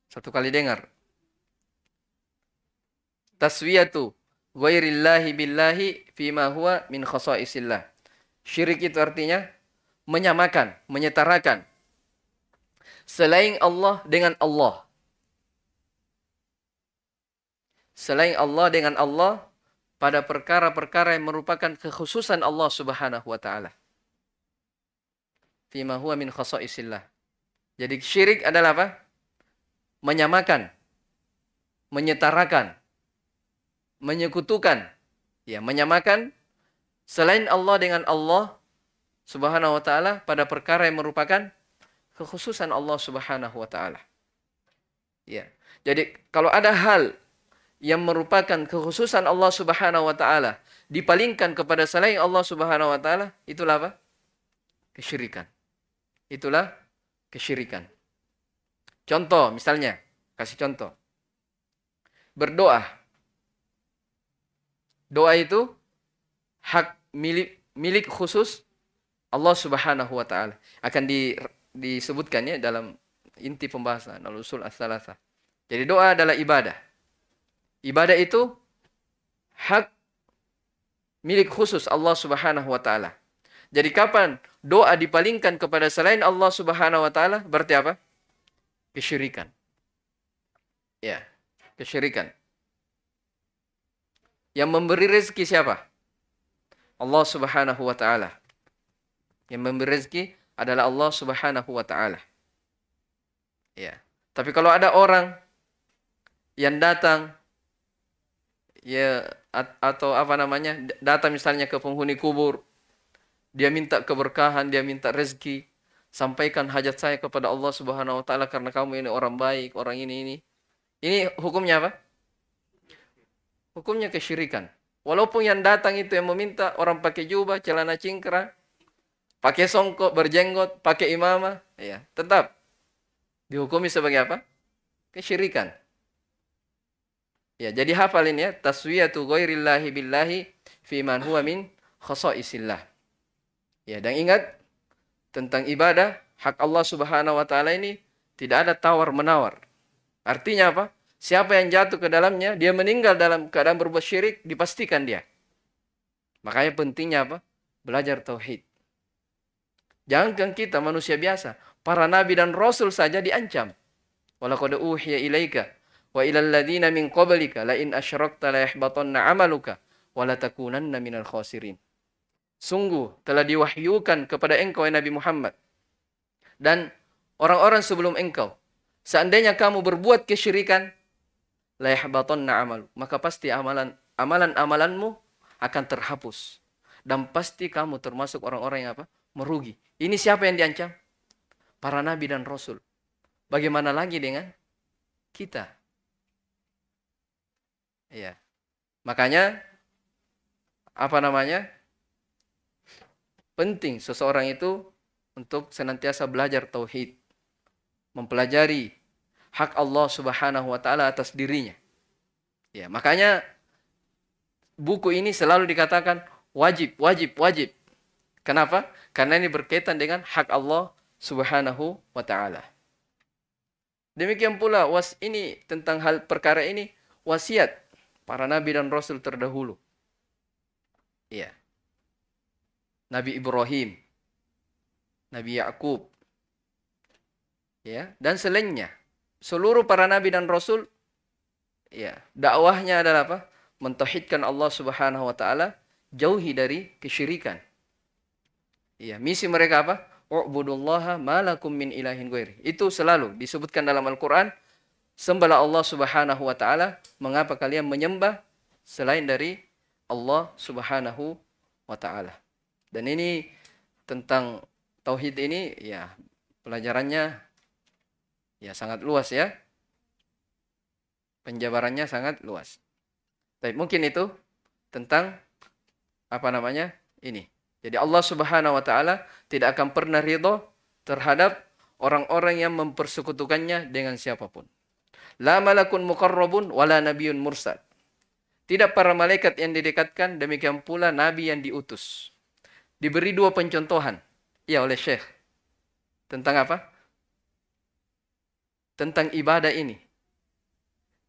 Satu kali dengar. Taswiyatu ghairillahi billahi fima huwa min khasaisillah. Syirik itu artinya menyamakan, menyetarakan selain Allah dengan Allah. Selain Allah dengan Allah pada perkara-perkara yang merupakan kekhususan Allah Subhanahu wa taala. Fima huwa min khasaisillah. Jadi syirik adalah apa? Menyamakan, menyetarakan, menyekutukan, ya, menyamakan selain Allah dengan Allah Subhanahu wa taala pada perkara yang merupakan kekhususan Allah Subhanahu wa taala. Ya. Jadi kalau ada hal yang merupakan kekhususan Allah Subhanahu wa taala dipalingkan kepada selain Allah Subhanahu wa taala, itulah apa? Kesyirikan. Itulah kesyirikan. Contoh misalnya, kasih contoh. Berdoa. Doa itu hak milik khusus Allah Subhanahu wa taala. Akan disebutkan ya dalam inti pembahasan al-usul ats-tsalatsah. Jadi doa adalah ibadah. Ibadah itu hak milik khusus Allah Subhanahu wa taala. Jadi kapan doa dipalingkan kepada selain Allah Subhanahu wa taala, berarti apa? Kesyirikan. Ya, kesyirikan. Yang memberi rezeki siapa? Allah Subhanahu wa taala. Yang memberi rezeki adalah Allah Subhanahu wa taala. Ya. Tapi kalau ada orang yang datang ya atau apa namanya, datang misalnya ke penghuni kubur, dia minta keberkahan, dia minta rezeki, sampaikan hajat saya kepada Allah Subhanahu wa taala karena kamu ini orang baik, orang ini. Ini hukumnya apa? Hukumnya kesyirikan. Walaupun yang datang itu yang meminta orang pakai jubah, celana cingkrang, pakai songkok, berjenggot, pakai imamah, ya, tetap dihukumi sebagai apa? Kesyirikan. Ya, jadi hafalin ya, taswiyatu ghairillahi billahi fi man huwa min khasaisillah. Ya, dan ingat tentang ibadah, hak Allah Subhanahu wa taala ini tidak ada tawar-menawar. Artinya apa? Siapa yang jatuh ke dalamnya, dia meninggal dalam keadaan berbuat syirik, dipastikan dia. Makanya pentingnya apa? Belajar tauhid. Jangankan kita manusia biasa, para nabi dan rasul saja diancam. Walaqad uhiya ilaika wa ilal ladzina min qablika la in asyrakta la yahbatanna 'amaluka wa la takunanna minal khasirin. Sungguh telah diwahyukan kepada engkau Nabi Muhammad dan orang-orang sebelum engkau, seandainya kamu berbuat kesyirikan, la yahbatanna 'amalu, maka pasti amalan-amalanmu akan terhapus dan pasti kamu termasuk orang-orang yang apa? Merugi. Ini siapa yang diancam? Para nabi dan rasul. Bagaimana lagi dengan kita? Ya. Makanya apa namanya? Penting seseorang itu untuk senantiasa belajar tauhid, mempelajari hak Allah Subhanahu wa taala atas dirinya. Ya, makanya buku ini selalu dikatakan wajib. Kenapa? Karena ini berkaitan dengan hak Allah Subhanahu wa taala. Demikian pula ini tentang hal perkara ini wasiat para nabi dan rasul terdahulu. Ya. Nabi Ibrahim, Nabi Yakub, ya, dan selainnya. Seluruh para nabi dan rasul, ya, dakwahnya adalah apa? Mentauhidkan Allah Subhanahu wa taala, jauhi dari kesyirikan. Ya, misi mereka apa? U'budullaha ma lakum min ilahin ghairi. Itu selalu disebutkan dalam Al-Qur'an, sembahlah Allah Subhanahu wa taala, mengapa kalian menyembah selain dari Allah Subhanahu wa taala. Dan ini tentang tauhid ini ya Pelajarannya ya sangat luas ya. Penjabarannya sangat luas. Tapi mungkin itu tentang apa namanya? Ini. Jadi Allah Subhanahu wa taala tidak akan pernah ridho terhadap orang-orang yang mempersekutukannya dengan siapapun. La malakun muqarrabun wala nabiyyun mursal. Tidak para malaikat yang didekatkan, demikian pula nabi yang diutus. Diberi dua pencontohan ya oleh Syekh. Tentang apa? Tentang ibadah ini.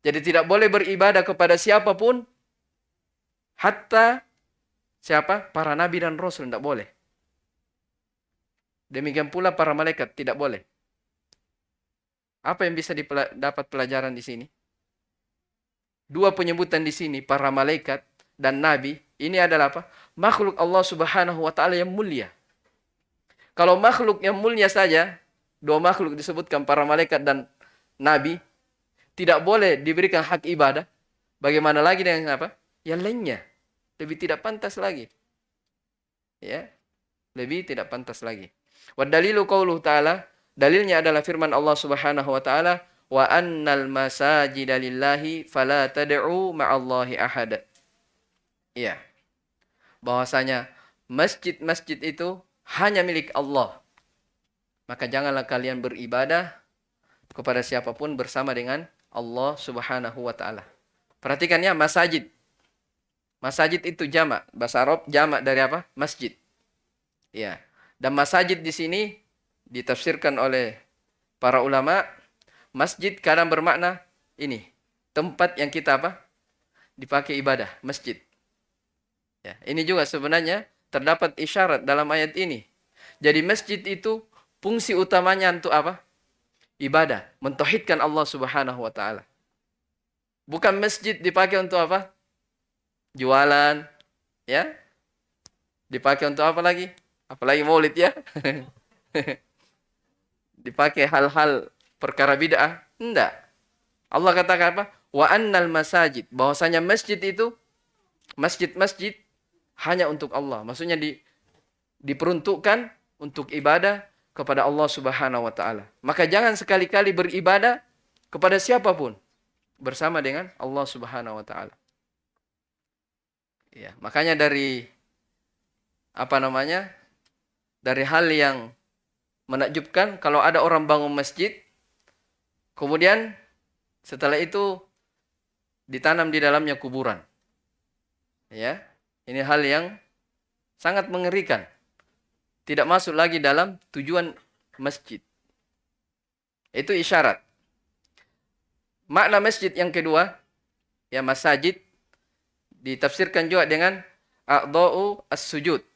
Jadi tidak boleh beribadah kepada siapapun, hatta siapa? Para nabi dan rasul tidak boleh. Demikian pula para malaikat tidak boleh. Apa yang bisa dapat pelajaran di sini? Dua penyebutan di sini, para malaikat dan nabi, ini adalah apa? Makhluk Allah Subhanahu wa taala yang mulia. Kalau makhluk yang mulia saja, dua makhluk disebutkan para malaikat dan nabi, tidak boleh diberikan hak ibadah. Bagaimana lagi dengan apa? Yang lainnya. Lebih tidak pantas lagi. Ya. Lebih tidak pantas lagi. Wa dalilu qauluhu ta'ala, dalilnya adalah firman Allah Subhanahu wa taala, wa annal masajida lillahi fala tad'u ma'allahi ahada. Iya. Bahwasanya masjid-masjid itu hanya milik Allah. Maka janganlah kalian beribadah kepada siapapun bersama dengan Allah Subhanahu wa taala. Perhatikan ya, masajid. Masajid itu jamak, bahasa Arab jamak dari apa? Masjid. Ya. Dan masajid di sini ditafsirkan oleh para ulama, masjid kadang bermakna ini, tempat yang kita apa? Dipakai ibadah, masjid. Ya, ini juga sebenarnya terdapat isyarat dalam ayat ini. Jadi masjid itu fungsi utamanya untuk apa? Ibadah, mentauhidkan Allah Subhanahu wa taala. Bukan masjid dipakai untuk apa? Jualan, ya. Dipakai untuk apa lagi? Apalagi maulid ya. Dipakai hal-hal perkara bid'ah? Enggak. Allah katakan apa? Wa annal masajid, bahwasanya masjid itu masjid-masjid hanya untuk Allah. Maksudnya diperuntukkan untuk ibadah kepada Allah Subhanahu wa taala. Maka jangan sekali-kali beribadah kepada siapapun bersama dengan Allah Subhanahu wa taala. Ya, makanya dari apa namanya? Dari hal yang menakjubkan kalau ada orang bangun masjid, kemudian setelah itu ditanam di dalamnya kuburan. Ya, ini hal yang sangat mengerikan. Tidak masuk lagi dalam tujuan masjid. Itu isyarat. Makna masjid yang kedua, ya masajid, ditafsirkan juga dengan a'dha'u as-sujud.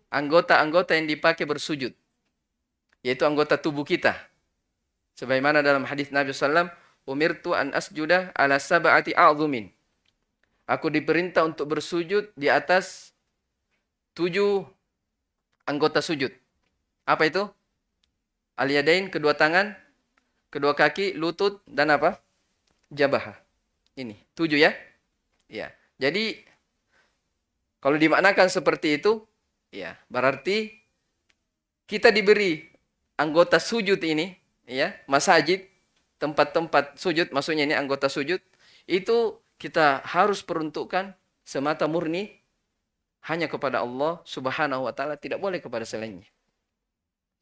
Anggota-anggota yang dipakai bersujud. Yaitu anggota tubuh kita. Sebagaimana dalam hadis Nabi SAW, umirtu an asjuda ala sab'ati a'zumin. Aku diperintah untuk bersujud di atas 7 anggota sujud. Apa itu? Al-yadain, kedua tangan, kedua kaki, lutut, dan apa? Jabah. Ini, 7 ya? Ya. Jadi, kalau dimaknakan seperti itu, ya, berarti kita diberi anggota sujud ini, ya, masajid, tempat-tempat sujud, maksudnya ini anggota sujud, itu kita harus peruntukkan semata murni hanya kepada Allah Subhanahu wa taala, tidak boleh kepada selainnya.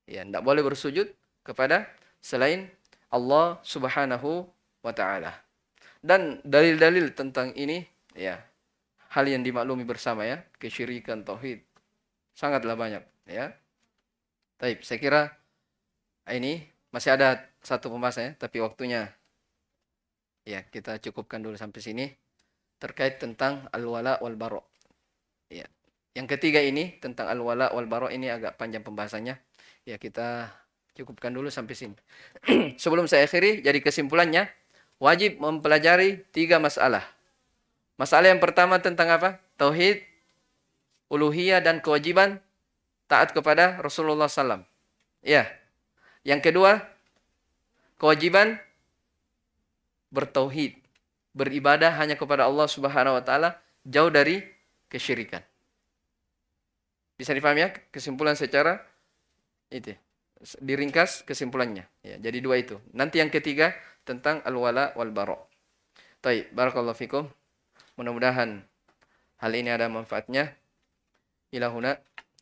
Ya, tidak boleh bersujud kepada selain Allah Subhanahu wa taala. Dan dalil-dalil tentang ini, ya, hal yang dimaklumi bersama ya, kesyirikan, tauhid, sangatlah banyak, ya. Baik, saya kira ini masih ada satu pembahasan ya, tapi waktunya ya kita cukupkan dulu sampai sini terkait tentang al-wala wal bara. Ya. Yang ketiga ini tentang al-wala wal bara ini agak panjang pembahasannya. Ya, kita cukupkan dulu sampai sini. Sebelum saya akhiri, jadi kesimpulannya wajib mempelajari 3 masalah. Masalah yang pertama tentang apa? Tauhid, uluhiyah, dan kewajiban taat kepada Rasulullah SAW. Ya. Yang kedua, kewajiban bertauhid, beribadah hanya kepada Allah Subhanahu wa taala, jauh dari kesyirikan. Bisa dipahami ya kesimpulan secara itu. diringkas kesimpulannya. Ya, jadi dua itu. Nanti yang ketiga tentang al-wala wal bara. Baik, barakallahu fikum. Mudah-mudahan hal ini ada manfaatnya. Ila huna.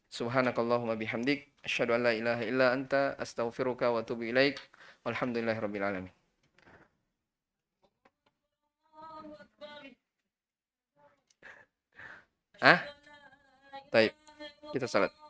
Subhanakallahumma bihamdik. Asyhadu an la ilaha illa anta. Astaghfiruka wa atubu ilaik. Walhamdulillahirabbil alamin. Ah? Baik. Kita salat.